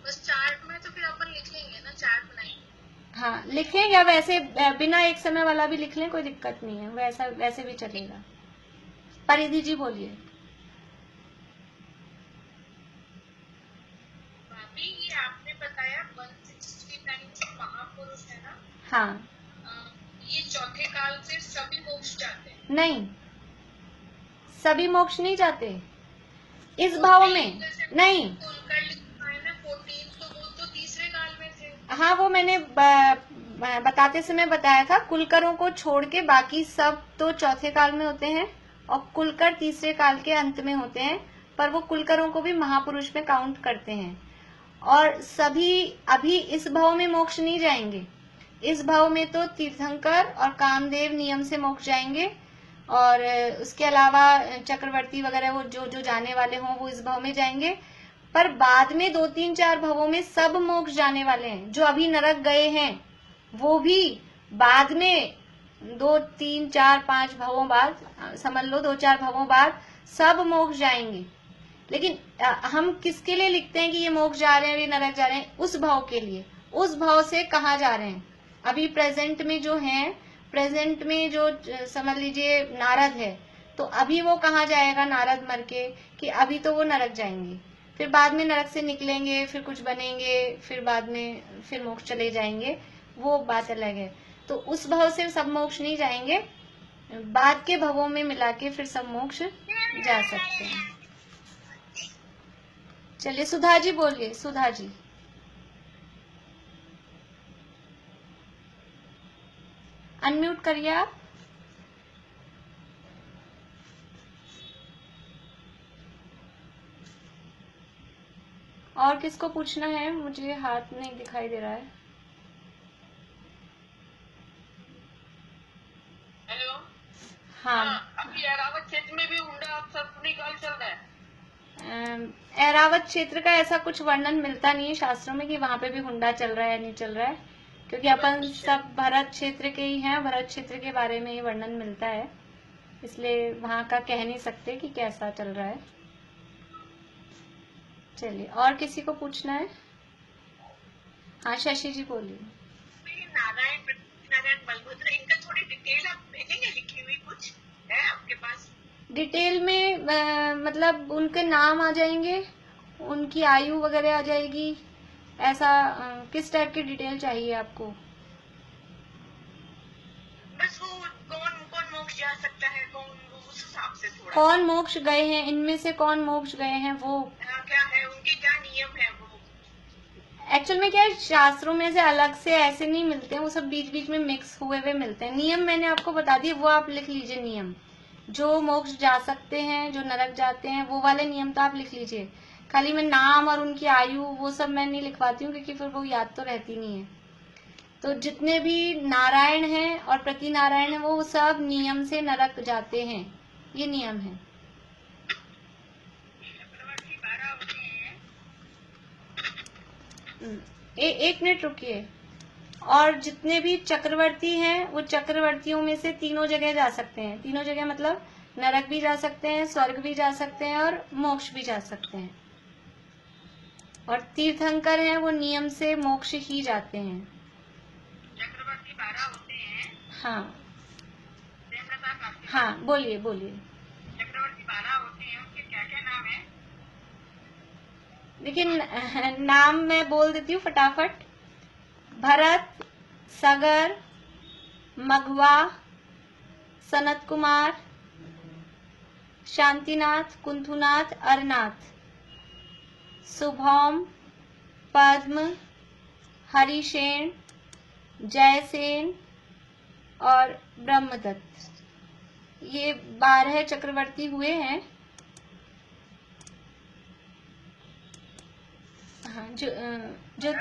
बस चार्ट में तो फिर अपन लिख लेंगे ना, चार्ट बनाएंगे। हाँ, लिखें या वैसे बिना एक समय वाला भी लिख लें, कोई दिक्कत नहीं है, वैसे भी चलेगा। परिधि जी बोलिए। भाभी, ये आपने बताया 169 महापुरुष है ना? हाँ। ये चौथे काल से सभी मोक्ष जाते हैं? नहीं, सभी मोक्ष नहीं जाते इस भाव में, नहीं। तो वो तो तीसरे काल में थे। हाँ, वो मैंने बताते समय बताया था, कुलकरों को छोड़ के बाकी सब तो चौथे काल में होते हैं और कुलकर तीसरे काल के अंत में होते हैं, पर वो कुलकरों को भी महापुरुष में काउंट करते हैं। और सभी अभी इस भाव में मोक्ष नहीं जाएंगे। इस भाव में तो तीर्थंकर और कामदेव नियम से मोक्ष जाएंगे, और उसके अलावा चक्रवर्ती वगैरह वो जो जाने वाले हों वो इस भाव में जाएंगे। पर बाद में 2, 3, 4 भवों में सब मोक्ष जाने वाले हैं। जो अभी नरक गए हैं वो भी बाद में 2, 3, 4, 5 भवों बाद, समझ लो 2, 4 भवों बाद सब मोक्ष जाएंगे। लेकिन हम किसके लिए लिखते हैं कि ये मोक्ष जा रहे हैं, ये नरक जा रहे हैं? उस भाव के लिए। उस भाव से कहाँ जा रहे हैं? अभी प्रेजेंट में जो है, प्रेजेंट में जो समझ लीजिए नारद है, तो अभी वो कहाँ जाएगा नारद मर के, कि अभी तो वो नरक जाएंगे, फिर बाद में नरक से निकलेंगे, फिर कुछ बनेंगे, फिर बाद में फिर मोक्ष चले जाएंगे, वो बात अलग है। तो उस भाव से सब मोक्ष नहीं जाएंगे, बाद के भवों में मिला के फिर सब मोक्ष जा सकते हैं। चलिए सुधा जी बोलिए। सुधा जी। अनम्यूट करिए आप। और किसको पूछना है? मुझे हाथ नहीं दिखाई दे रहा है। हेलो। हाँ, अभी एरावत क्षेत्र में भी हुंडा अपसर्पणी काल चल रहा है। एरावत क्षेत्र का ऐसा कुछ वर्णन मिलता नहीं है शास्त्रों में कि वहां पे भी हुंडा चल रहा है या नहीं चल रहा है, क्योंकि अपन सब भरत क्षेत्र के ही हैं। भरत क्षेत्र के बारे में ही वर्णन मिलता है, इसलिए वहां का कह नहीं सकते कि कैसा चल रहा है। चलिए, और किसी को पूछना है? हाँ, शशि जी बोलिए। नारायण, नारायण, बलभद्र, इनका थोड़ी डिटेल आप भेजेंगे? लिखी हुई कुछ है आपके पास? डिटेल में मतलब उनके नाम आ जाएंगे, उनकी आयु वगैरह आ जाएगी। ऐसा किस टाइप की डिटेल चाहिए आपको? बस वो कौन कौन मोक्ष जा सकता है, कौन, उस हिसाब से थोड़ा। कौन मोक्ष गए हैं, इनमें से कौन मोक्ष गए हैं वो। क्या है उनके, क्या नियम है वो? एक्चुअल में क्या है, शास्त्रों में से अलग से ऐसे नहीं मिलते हैं, वो सब बीच बीच में मिक्स हुए हुए मिलते हैं। नियम मैंने आपको बता दिए, वो आप लिख लीजिए। नियम जो मोक्ष जा सकते हैं, जो नरक जाते हैं, वो वाले नियम तो आप लिख लीजिए। खाली मैं नाम और उनकी आयु वो सब मैं नहीं लिखवाती हूँ, क्योंकि फिर वो याद तो रहती नहीं है। तो जितने भी नारायण हैं और प्रति नारायण हैं, वो सब नियम से नरक जाते हैं, ये नियम है। एक मिनट रुकिए। और जितने भी चक्रवर्ती हैं, वो चक्रवर्तियों में से तीनों जगह जा सकते हैं। तीनों जगह मतलब नरक भी जा सकते हैं, स्वर्ग भी जा सकते हैं और मोक्ष भी जा सकते हैं। और तीर्थंकर हैं, वो नियम से मोक्ष ही जाते हैं। चक्रवर्ती 12 होते हैं। हाँ हाँ, बोलिए बोलिए। चक्रवर्ती 12 होते हैं, उनके क्या क्या नाम है? लेकिन नाम मैं बोल देती हूँ फटाफट। भरत, सगर, मघवा, सनत कुमार, शांतिनाथ, कुंथुनाथ, अरनाथ, सुभौम, पद्म, हरिसेन, जयसेन और ब्रह्मदत्त। ये 12 चक्रवर्ती हुए हैं। हाँ, जो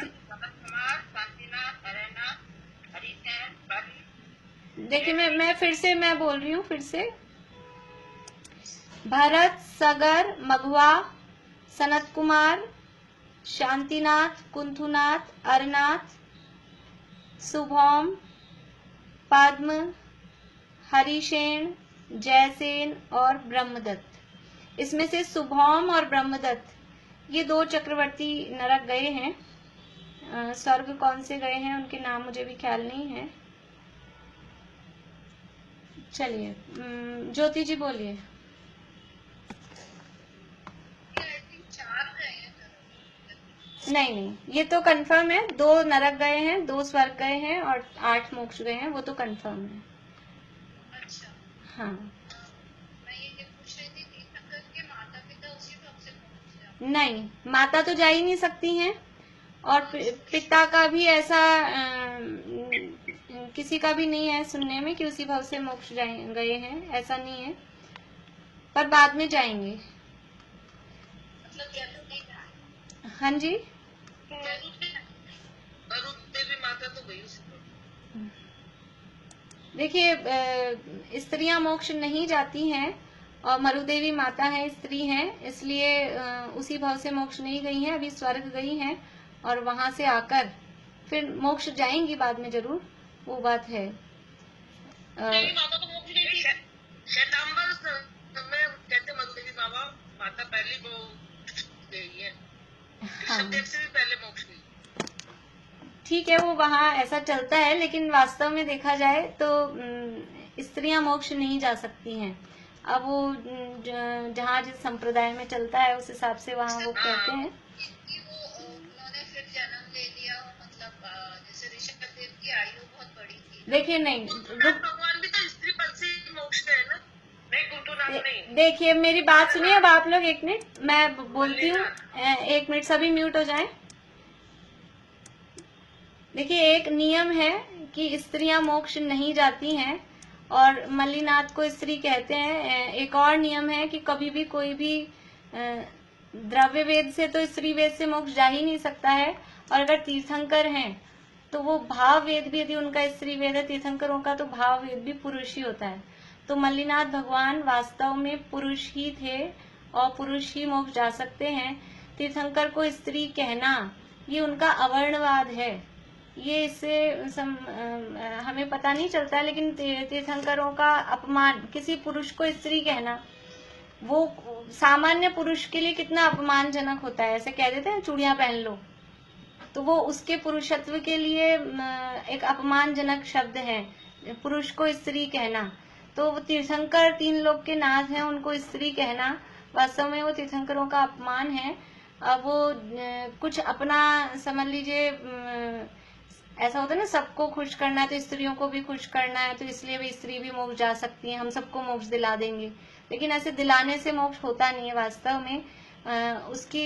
देखिए, मैं फिर से मैं बोल रही हूँ फिर से। भरत, सगर, मघवा, सनत कुमार, शांतिनाथ, कुंथुनाथ, अरनाथ, सुभौम, पद्म, हरिसेन, जयसेन और ब्रह्मदत्त। इसमें से सुभौम और ब्रह्मदत्त ये 2 चक्रवर्ती नरक गए हैं। स्वर्ग कौन से गए हैं उनके नाम मुझे भी ख्याल नहीं है। चलिए, ज्योति जी बोलिए। नहीं, ये तो कंफर्म है। 2 नरक गए हैं, 2 स्वर्ग गए हैं और 8 मोक्ष गए हैं, वो तो कंफर्म है। अच्छा। हाँ, मैं ये पूछ रही थी कि माता पिता उसी भाव से पहुंच नहीं, माता तो जा ही नहीं सकती हैं, और पिता का भी ऐसा किसी का भी नहीं है सुनने में कि उसी भाव से मोक्ष गए हैं, ऐसा नहीं है, पर बाद में जाएंगे। मतलब हाँ जी, देवी माता तो गई। देखिए, स्त्रियां मोक्ष नहीं जाती हैं, और मरुदेवी माता है, स्त्री हैं, इसलिए उसी भाव से मोक्ष नहीं गई हैं, अभी स्वर्ग गई हैं, और वहां से आकर फिर मोक्ष जाएंगी बाद में जरूर, वो बात है। माता तो मोक्ष नहीं थी। श्वेतांबर में कहते मरुदेवी बाबा माता पहली वो गई है। ऋषभदेव से भी पहले मोक्ष गई। ठीक है, वो वहाँ ऐसा चलता है, लेकिन वास्तव में देखा जाए तो स्त्रियां मोक्ष नहीं जा सकती हैं। अब वो जहाँ जिस संप्रदाय में चलता है उस हिसाब से वहाँ वो कहते हैं। उन्होंने फिर जन्म ले लिया, मतलब जैसे ऋषभदेव की आयु बहुत बड़ी थी। देखिए, नहीं, भगवान भी तो स्त्री पद से मोक्ष गए ना। नहीं, कुंतुनाथ नहीं। देखिए, मेरी बात सुनिए अब आप लोग। 1 मिनट मैं बोलती हूँ, 1 मिनट, सभी म्यूट हो जाएं। देखिए, एक नियम है कि स्त्रियां मोक्ष नहीं जाती हैं और मल्लीनाथ को स्त्री कहते हैं। एक और नियम है कि कभी भी कोई भी द्रव्य वेद से तो स्त्री वेद से मोक्ष जा ही नहीं सकता है। और अगर तीर्थंकर हैं तो वो भाव वेद भी, यदि उनका स्त्री वेद है तीर्थंकरों का, तो भाव वेद भी पुरुष ही होता है। तो मल्लीनाथ भगवान वास्तव में पुरुष ही थे और पुरुष ही मोक्ष जा सकते हैं। तीर्थंकर को स्त्री कहना ये उनका अवर्णवाद है। ये इससे हमें पता नहीं चलता है, लेकिन तीर्थंकरों का अपमान, किसी पुरुष को स्त्री कहना, वो सामान्य पुरुष के लिए कितना अपमानजनक होता है। ऐसे कह देते हैं चूड़ियां पहन लो, तो वो उसके पुरुषत्व के लिए एक अपमानजनक शब्द है, पुरुष को स्त्री कहना। तो वो तीर्थंकर तीन लोग के नाथ हैं, उनको स्त्री कहना वास्तव में वो तीर्थंकरों का अपमान है। अब वो कुछ अपना समझ लीजिए, ऐसा होता है ना, सबको खुश करना है तो स्त्रियों को भी खुश करना है, तो इसलिए भी स्त्री भी मोक्ष जा सकती है, हम सबको मोक्ष दिला देंगे। लेकिन ऐसे दिलाने से मोक्ष होता नहीं है वास्तव में। उसकी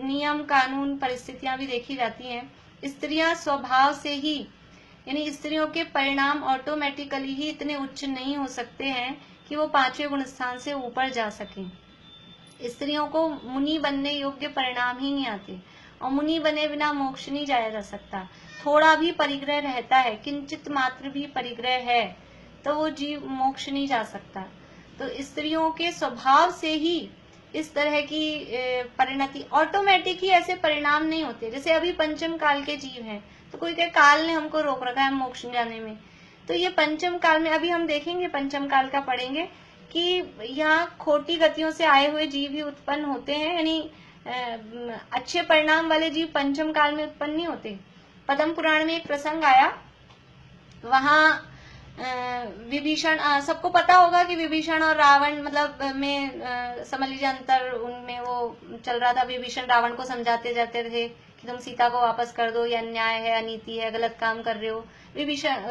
नियम कानून परिस्थितियां भी देखी जाती हैं। स्त्रियां स्वभाव से ही, यानी स्त्रियों के परिणाम ऑटोमेटिकली ही इतने उच्च नहीं हो सकते हैं कि वो पांचवें गुण स्थान से ऊपर जा सकें। स्त्रियों को मुनि बनने योग्य परिणाम ही नहीं आते, और मुनि बने बिना मोक्ष नहीं जाया जा सकता। थोड़ा भी परिग्रह रहता है, किंचित मात्र भी परिग्रह है, तो वो जीव मोक्ष नहीं जा सकता। तो स्त्रियों के स्वभाव से ही इस तरह की परिणति, ऑटोमेटिक ही ऐसे परिणाम नहीं होते। जैसे अभी पंचम काल के जीव हैं, तो कोई कहे काल ने हमको रोक रखा है मोक्ष जाने में, तो ये पंचम काल में, अभी हम देखेंगे पंचम काल का पढ़ेंगे कि यहाँ खोटी गतियों से आए हुए जीव ही उत्पन्न होते हैं, यानी अच्छे परिणाम वाले जीव पंचम काल में उत्पन्न नहीं होते। पद्म पुराण में एक प्रसंग आया, वहाँ विभीषण, सबको पता होगा कि विभीषण और रावण मतलब में समझ लीजिए अंतर उनमें वो चल रहा था। विभीषण रावण को समझाते जाते थे कि तुम सीता को वापस कर दो, ये अन्याय है, अनीति है, गलत काम कर रहे हो।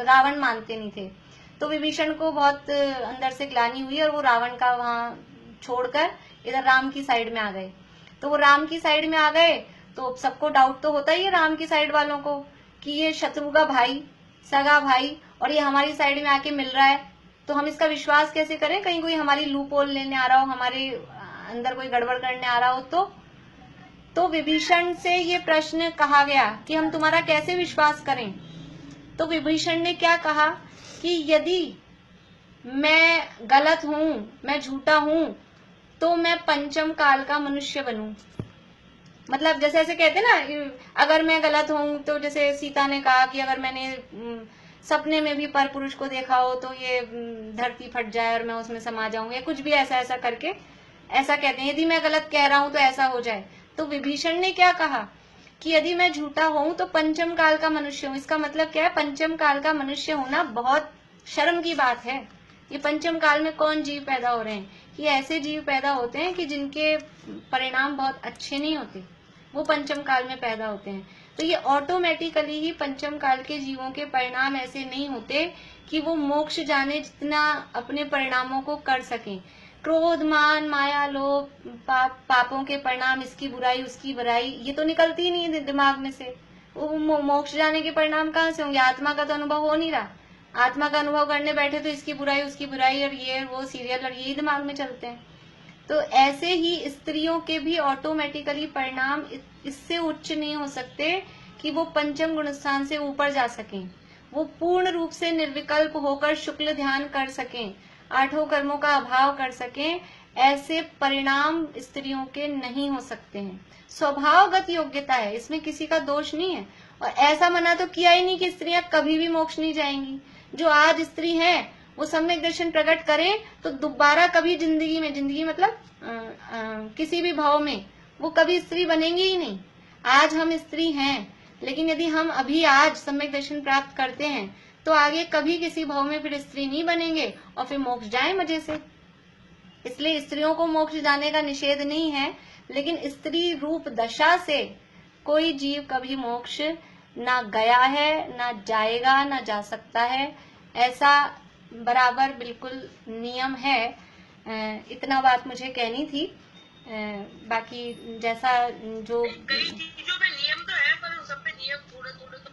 रावण मानते नहीं थे, तो विभीषण को बहुत अंदर से ग्लानि हुई और वो रावण का वहां छोड़कर इधर राम की साइड में आ गए। तो वो राम की साइड में आ गए तो सबको डाउट तो होता ही है राम की साइड वालों को कि ये शत्रु का भाई, सगा भाई, और ये हमारी साइड में आके मिल रहा है, तो हम इसका विश्वास कैसे करें, कहीं कोई हमारी लूपोल लेने आ रहा हो, हमारे अंदर कोई गड़बड़ करने आ रहा हो। तो विभीषण से ये प्रश्न कहा गया कि हम तुम्हारा कैसे विश्वास करें। तो विभीषण ने क्या कहा कि यदि मैं गलत हूं, मैं झूठा हूं, तो मैं पंचम काल का मनुष्य बनूं। मतलब जैसे ऐसे कहते ना, अगर मैं गलत हूं तो जैसे सीता ने कहा कि अगर मैंने सपने में भी पर पुरुष को देखा हो तो ये धरती फट जाए और मैं उसमें समा जाऊं, या कुछ भी ऐसा ऐसा करके ऐसा कहते हैं, यदि मैं गलत कह रहा हूं तो ऐसा हो जाए। तो विभीषण ने क्या कहा कि यदि मैं झूठा हूं तो पंचम काल का मनुष्य हूं। इसका मतलब क्या है, पंचम काल का मनुष्य होना बहुत शर्म की बात है। ये पंचम काल में कौन जीव पैदा हो रहे हैं, कि ऐसे जीव पैदा होते हैं कि जिनके परिणाम बहुत अच्छे नहीं होते, वो पंचम काल में पैदा होते हैं। तो ये ऑटोमेटिकली ही पंचम काल के जीवों के परिणाम ऐसे नहीं होते कि वो मोक्ष जाने जितना अपने परिणामों को कर सकें। क्रोध, मान, माया, लोभ, पापों के परिणाम, इसकी बुराई उसकी बुराई, ये तो निकलती ही नहीं है दिमाग में से। वो मोक्ष जाने के परिणाम कहाँ से होंगे, आत्मा का तो अनुभव हो नहीं रहा। आत्मा का अनुभव करने बैठे तो इसकी बुराई उसकी बुराई और ये वो सीरियल और यही दिमाग में चलते हैं। तो ऐसे ही स्त्रियों के भी ऑटोमेटिकली परिणाम इससे उच्च नहीं हो सकते कि वो पंचम गुण स्थान से ऊपर जा सकें, वो पूर्ण रूप से निर्विकल्प होकर शुक्ल ध्यान कर सकें, आठों कर्मों का अभाव कर सकें। ऐसे परिणाम स्त्रियों के नहीं हो सकते हैं। स्वभावगत योग्यता है, इसमें किसी का दोष नहीं है। और ऐसा मना तो किया ही नहीं कि स्त्रियां कभी भी मोक्ष नहीं जाएंगी। जो आज स्त्री हैं वो सम्यक दर्शन प्रकट करें तो दोबारा कभी जिंदगी में, जिंदगी मतलब किसी भी भाव में वो कभी स्त्री बनेंगी ही नहीं। आज हम स्त्री हैं, लेकिन यदि हम अभी आज सम्यक दर्शन प्राप्त करते हैं तो आगे कभी किसी भाव में फिर स्त्री नहीं बनेंगे और फिर मोक्ष जाए मजे से। इसलिए स्त्रियों को मोक्ष जाने का निषेध नहीं है, लेकिन स्त्री रूप दशा से कोई जीव कभी मोक्ष ना गया है, ना जाएगा, ना जा सकता है, ऐसा बराबर बिल्कुल नियम है। इतना बात मुझे कहनी थी। बाकी जैसा जो कई चीजों में नियम तो है, पर उन सब पे नियम थोड़े थोड़े तो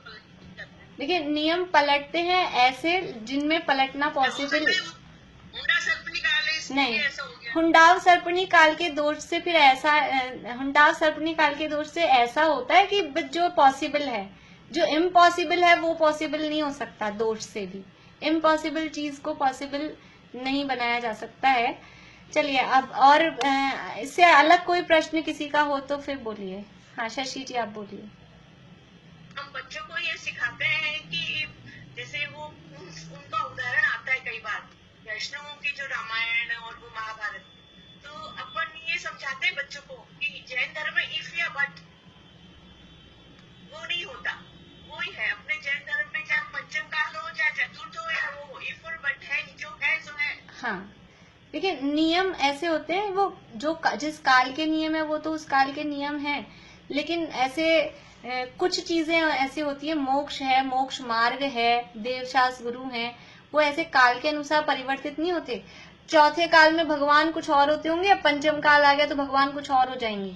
देखिए नियम पलटते हैं ऐसे जिनमें पलटना पॉसिबल हुंडा सर्पनी काल है, इसलिए नहीं। ऐसा हो गया। हुंडाव सर्पणी काल के दोष से फिर ऐसा हुंडाव सर्पणी काल के दोष से ऐसा होता है कि जो पॉसिबल है, जो इम्पॉसिबल है वो पॉसिबल नहीं हो सकता। दोष से भी इम्पॉसिबल चीज को पॉसिबल नहीं बनाया जा सकता है। चलिए अब और इससे अलग कोई प्रश्न किसी का हो तो फिर बोलिए। हाँ शशि जी आप बोलिए। हम बच्चों को ये सिखाते हैं कि जैसे वो उनका उदाहरण आता है कई बार वैष्णवों की जो रामायण और वो महाभारत, तो अपन ये समझाते हैं बच्चों को कि जैन धर्म में इफ या बट वो नहीं होता, वो ही है। अपने जैन धर्म में चाहे पंचम काल हो चाहे चतुर्थ हो या वो इफ और बट है, जो है सो है। हाँ देखिए नियम ऐसे होते हैं, वो जो जिस काल के नियम है वो तो उस काल के नियम है, लेकिन ऐसे कुछ चीजें ऐसी होती है, मोक्ष है, मोक्ष मार्ग है, देवशास गुरु हैं, वो ऐसे काल के अनुसार परिवर्तित नहीं होते। चौथे काल में भगवान कुछ और होते होंगे, अब पंचम काल आ गया तो भगवान कुछ और हो जाएंगे।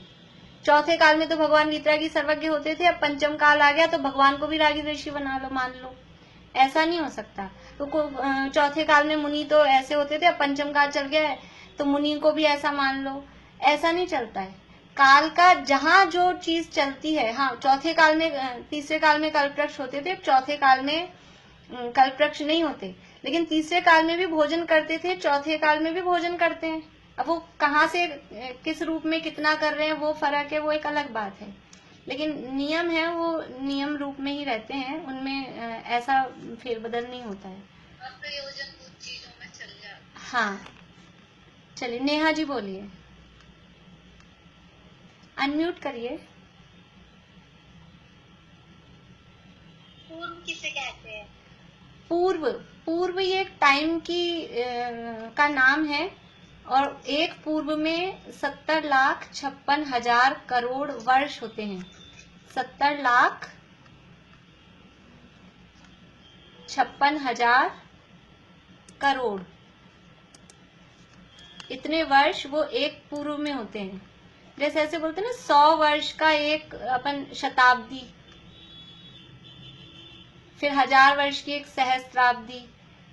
चौथे काल में तो भगवान वीतरागी सर्वज्ञ होते थे, अब पंचम काल आ गया तो भगवान को भी रागी ऋषि बना लो, मान लो। ऐसा नहीं हो सकता। तो चौथे काल में मुनि तो ऐसे होते थे, अब पंचम काल चल गया है तो मुनि को भी ऐसा मान लो, ऐसा नहीं चलता है। काल का जहां जो चीज चलती है, हाँ चौथे काल में तीसरे काल में कल्पवृक्ष होते थे, चौथे काल में कल्पवृक्ष नहीं होते, लेकिन तीसरे काल में भी भोजन करते थे, चौथे काल में भी भोजन करते हैं। अब वो कहाँ से किस रूप में कितना कर रहे हैं वो फर्क है, वो एक अलग बात है, लेकिन नियम है वो नियम रूप में ही रहते हैं, उनमें ऐसा फेरबदल नहीं होता है। प्रयोजन कुछ चीजों में चल जाता। हाँ चलिए नेहा जी बोलिए, अनम्यूट करिए। पूर्व किसे कहते हैं? पूर्व, पूर्व ये एक टाइम की का नाम है, और एक पूर्व में 70,56,000 करोड़ वर्ष होते हैं। 70,56,000 करोड़, इतने वर्ष वो एक पूर्व में होते हैं। जैसे ऐसे बोलते हैं ना 100 वर्ष का एक अपन शताब्दी, फिर 1000 वर्ष की एक सहस्त्राब्दी,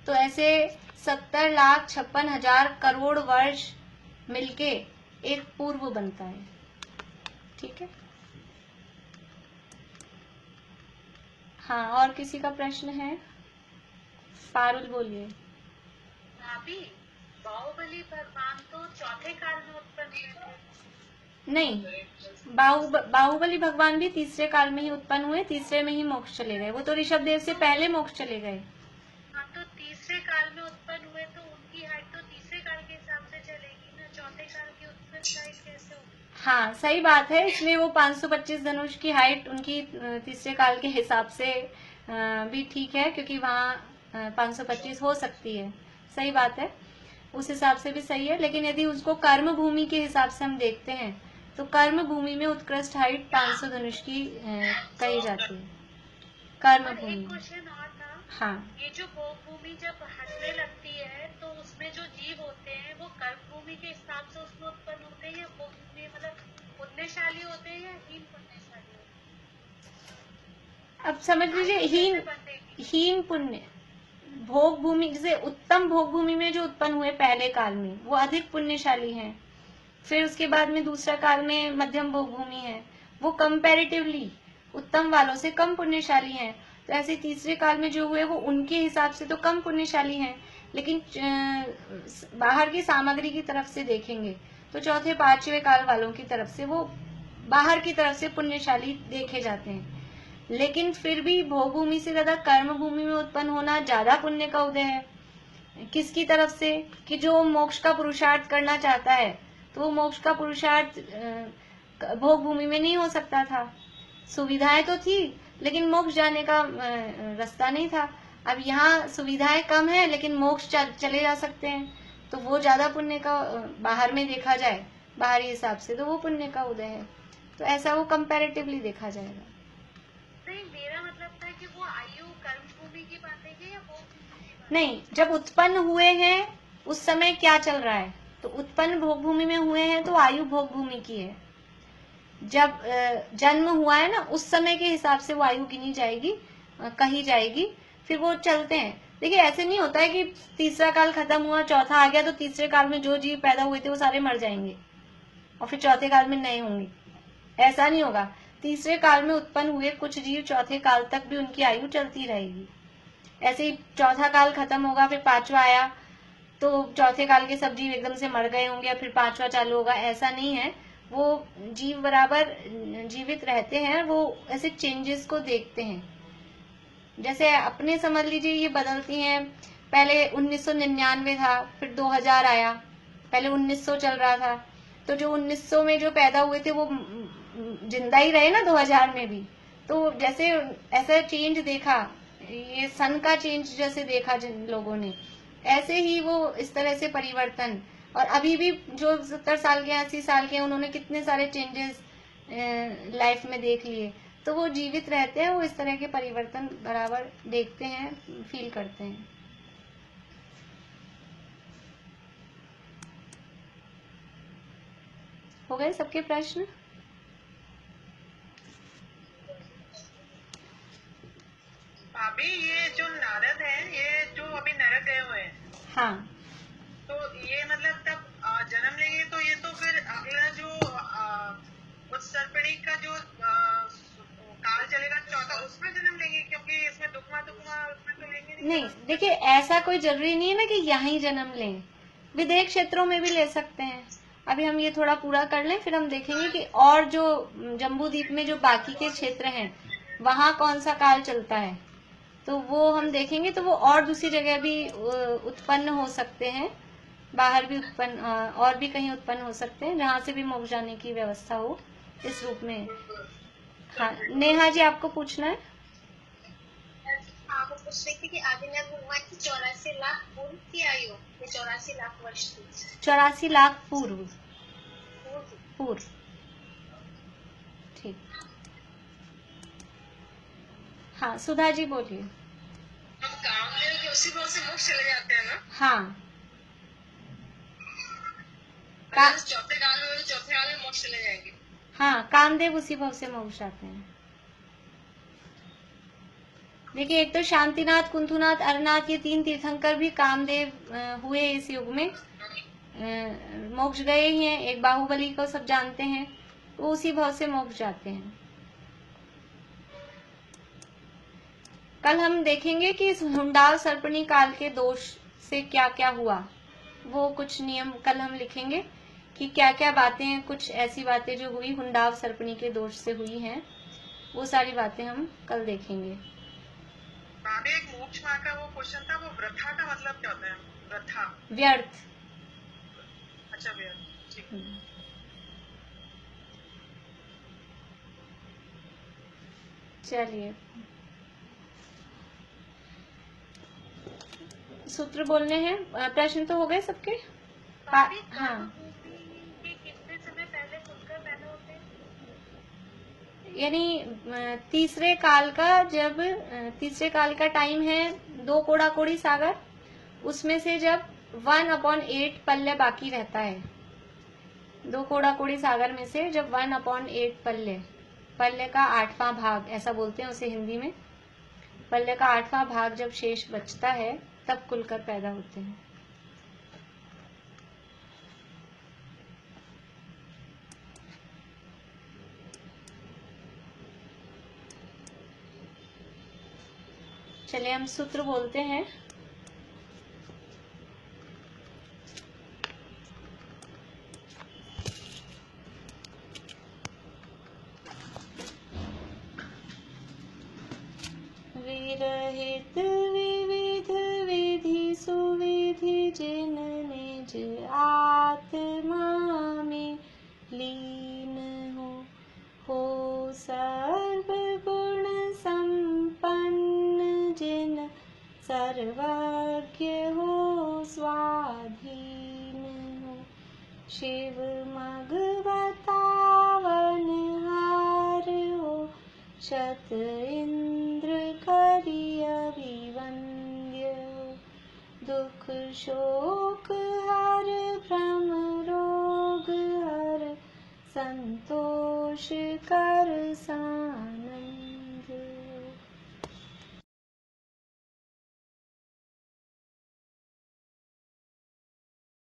तो ऐसे 70,56,000 करोड़ वर्ष मिलके एक पूर्व बनता है। ठीक है, हाँ और किसी का प्रश्न है? पारुल बोलिए। भाभी बाहुबली भगवान तो चौथे काल में उत्पन्न हुए थे। नहीं, बाहुबली भगवान भी तीसरे काल में ही उत्पन्न हुए, तीसरे में ही मोक्ष चले गए। वो तो ऋषभ देव से पहले मोक्ष चले गए। हाँ तो तीसरे काल में उत्पन्न हुए तो उनकी हाइट तो तीसरे काल के हिसाब से चलेगी ना, चौथे काल की उत्पन्न हाइट कैसे होगी? हाँ सही बात है, इसमें वो 525 धनुष की हाइट उनकी तीसरे काल के हिसाब से भी ठीक है, क्योंकि वहाँ 525 हो सकती है। सही बात है, उस हिसाब से भी सही है, लेकिन यदि उसको कर्म भूमि के हिसाब से हम देखते हैं तो कर्म भूमि में उत्कृष्ट हाइट 500 धनुष की कही जाती है। कर्म भूमि। एक क्वेश्चन और था, हाँ ये जो भोग भूमि जब हटने लगती है तो उसमें जो जीव होते हैं वो कर्म भूमि के हिसाब से उसमें उत्पन्न होते हैं, या भोग भूमि मतलब पुण्यशाली होते हैं या हीन पुण्यशाली होते हैं? अब समझ लीजिए हीन पुण्य भोग भूमि, जैसे उत्तम भोग भूमि में जो उत्पन्न हुए पहले काल में वो अधिक पुण्यशाली हैं, फिर उसके बाद में दूसरा काल में मध्यम भोग भूमि है, वो कंपैरेटिवली उत्तम वालों से कम पुण्यशाली हैं। तो ऐसे तीसरे काल में जो हुए वो उनके हिसाब से तो कम पुण्यशाली हैं, लेकिन बाहर की सामग्री की तरफ से देखेंगे तो चौथे पांचवे काल वालों की तरफ से वो बाहर की तरफ से पुण्यशाली देखे जाते हैं। लेकिन फिर भी भोग भूमि से ज्यादा कर्म भूमि में उत्पन्न होना ज्यादा पुण्य का उदय है। किसकी तरफ से? कि जो मोक्ष का पुरुषार्थ करना चाहता है, तो वो मोक्ष का पुरुषार्थ भोग भूमि में नहीं हो सकता था। सुविधाएं तो थी लेकिन मोक्ष जाने का रास्ता नहीं था। अब यहाँ सुविधाएं कम है लेकिन मोक्ष चले जा सकते हैं, तो वो ज्यादा पुण्य का बाहर में देखा जाए, बाहरी हिसाब से तो वो पुण्य का उदय है। तो ऐसा वो कंपैरेटिवली देखा जाएगा। नहीं, मेरा मतलब था कि वो आयु कर्म भूमि की बात है या भोग भूमि की बात? नहीं, जब उत्पन्न हुए हैं उस समय क्या चल रहा है, तो उत्पन्न भोग भूमि में हुए हैं तो आयु भोग भूमि की है। जब जन्म हुआ है ना, उस समय के हिसाब से वो आयु गिनी जाएगी। कही जाएगी, फिर वो चलते हैं। देखिए ऐसे नहीं होता है कि तीसरा काल खत्म हुआ चौथा आ गया तो तीसरे काल में जो जीव पैदा हुए थे वो सारे मर जाएंगे और फिर चौथे काल में नए होंगे, ऐसा नहीं होगा। तीसरे काल में उत्पन्न हुए कुछ जीव चौथे काल तक भी उनकी आयु चलती रहेगी। ऐसे ही चौथा काल खत्म होगा फिर पांचवा आया तो चौथे काल के सब जीव एकदम से मर गए होंगे, फिर पांचवा चालू होगा, ऐसा नहीं है। वो जीव बराबर जीवित रहते हैं, वो ऐसे चेंजेस को देखते हैं। जैसे अपने समझ लीजिए ये बदलती हैं, पहले 1999 था, फिर 2000 आया, पहले 1900 चल रहा था, तो जो 1900 में जो पैदा हुए थे वो जिंदा ही रहे ना 2000 में भी। तो जैसे ऐसा चेंज देखा, ये सन का चेंज जैसे देखा जिन लोगों ने, ऐसे ही वो इस तरह से परिवर्तन। और अभी भी जो 70 साल के 80 साल के उन्होंने कितने सारे चेंजेस लाइफ में देख लिए। तो वो जीवित रहते हैं, वो इस तरह के परिवर्तन बराबर देखते हैं, फील करते हैं। हो गए सबके प्रश्न? भाभी ये जो नारद है, ये जो अभी नरक गए हुए हैं, हाँ, तो ये मतलब तब जन्म लेंगे तो ये तो फिर अगला जो उत्सर्पणी का जो काल चलेगा चौथा, उसमें जन्म लेंगे, क्योंकि इसमें दुखमा उसमें तो लेंगे नहीं। देखिए ऐसा कोई जरूरी नहीं है ना कि यहीं जन्म लें, विदेश क्षेत्रों में भी ले सकते हैं। अभी हम ये थोड़ा पूरा कर लें, फिर हम देखेंगे कि और जो जम्बू द्वीप में जो बाकी के क्षेत्र हैं वहां कौन सा काल चलता है, तो वो हम देखेंगे। तो वो और दूसरी जगह भी उत्पन्न हो सकते हैं, बाहर भी उत्पन्न, और भी कहीं उत्पन्न हो सकते हैं जहां से भी मोक्ष जाने की व्यवस्था हो इस रूप में। हाँ नेहा जी, आपको पूछना है? वो पूछ रही थी कि आदिनाथ भगवान की 84 लाख पूर्व की आयु, 84 लाख वर्ष थी। 84 लाख पूर्व, पूर्व, ठीक। हाँ सुधा जी बोलिए। हम कामदेव के उसी भाव से मोक्ष चले जाते हैं ना? हाँ चौथे काल में, चौथे काल में मोक्ष चले जाएंगे। हाँ, कामदेव उसी भाव से मोक्ष जाते हैं। देखिए एक तो शांतिनाथ, कुंथुनाथ, अरनाथ, ये 3 तीर्थंकर भी कामदेव हुए इस युग में, मोक्ष गए ही हैं। एक बाहुबली को सब जानते हैं, वो उसी भाव से मोक्ष जाते हैं। कल हम देखेंगे कि इस हुंडाल सर्पणी काल के दोष से क्या क्या हुआ, वो कुछ नियम कल हम लिखेंगे कि क्या क्या बातें, कुछ ऐसी बातें जो हुई हुंडाव सर्पणी के दोष से हुई हैं, वो सारी बातें हम कल देखेंगे। एक मोक्ष मार्ग का वो क्वेश्चन था, वो वृथा का मतलब क्या होता है? वृथा, व्यर्थ। अच्छा व्यर्थ, ठीक। चलिए सूत्र बोलने हैं। प्रश्न तो हो गए सबके? हाँ, कितने समय पहले खुलकर पैदा होते हैं? यानी तीसरे काल का, जब तीसरे काल का टाइम है 2 कोड़ा कोड़ी सागर, उसमें से जब 1/8 पल्ले बाकी रहता है, 2 कोड़ा कोड़ी सागर में से जब 1/8 पल्ले, पल्ले का 8वां भाग ऐसा बोलते हैं उसे हिंदी में, पल्ले का 8वां भाग जब शेष बचता है तब खुलकर पैदा होते हैं। चलिए हम सूत्र बोलते हैं। विरहित विविध विधि सुविधि जिन निज आत्मा में लीन हो सर्व गुण संपन्न जिन सर्वज्ञ हो स्वाधीन हो, शिव मग बतावन हार हो, शत इंद्र करि अभिवंद्य हो, दुख शोक हर भ्रम रोग हर, संतोष कर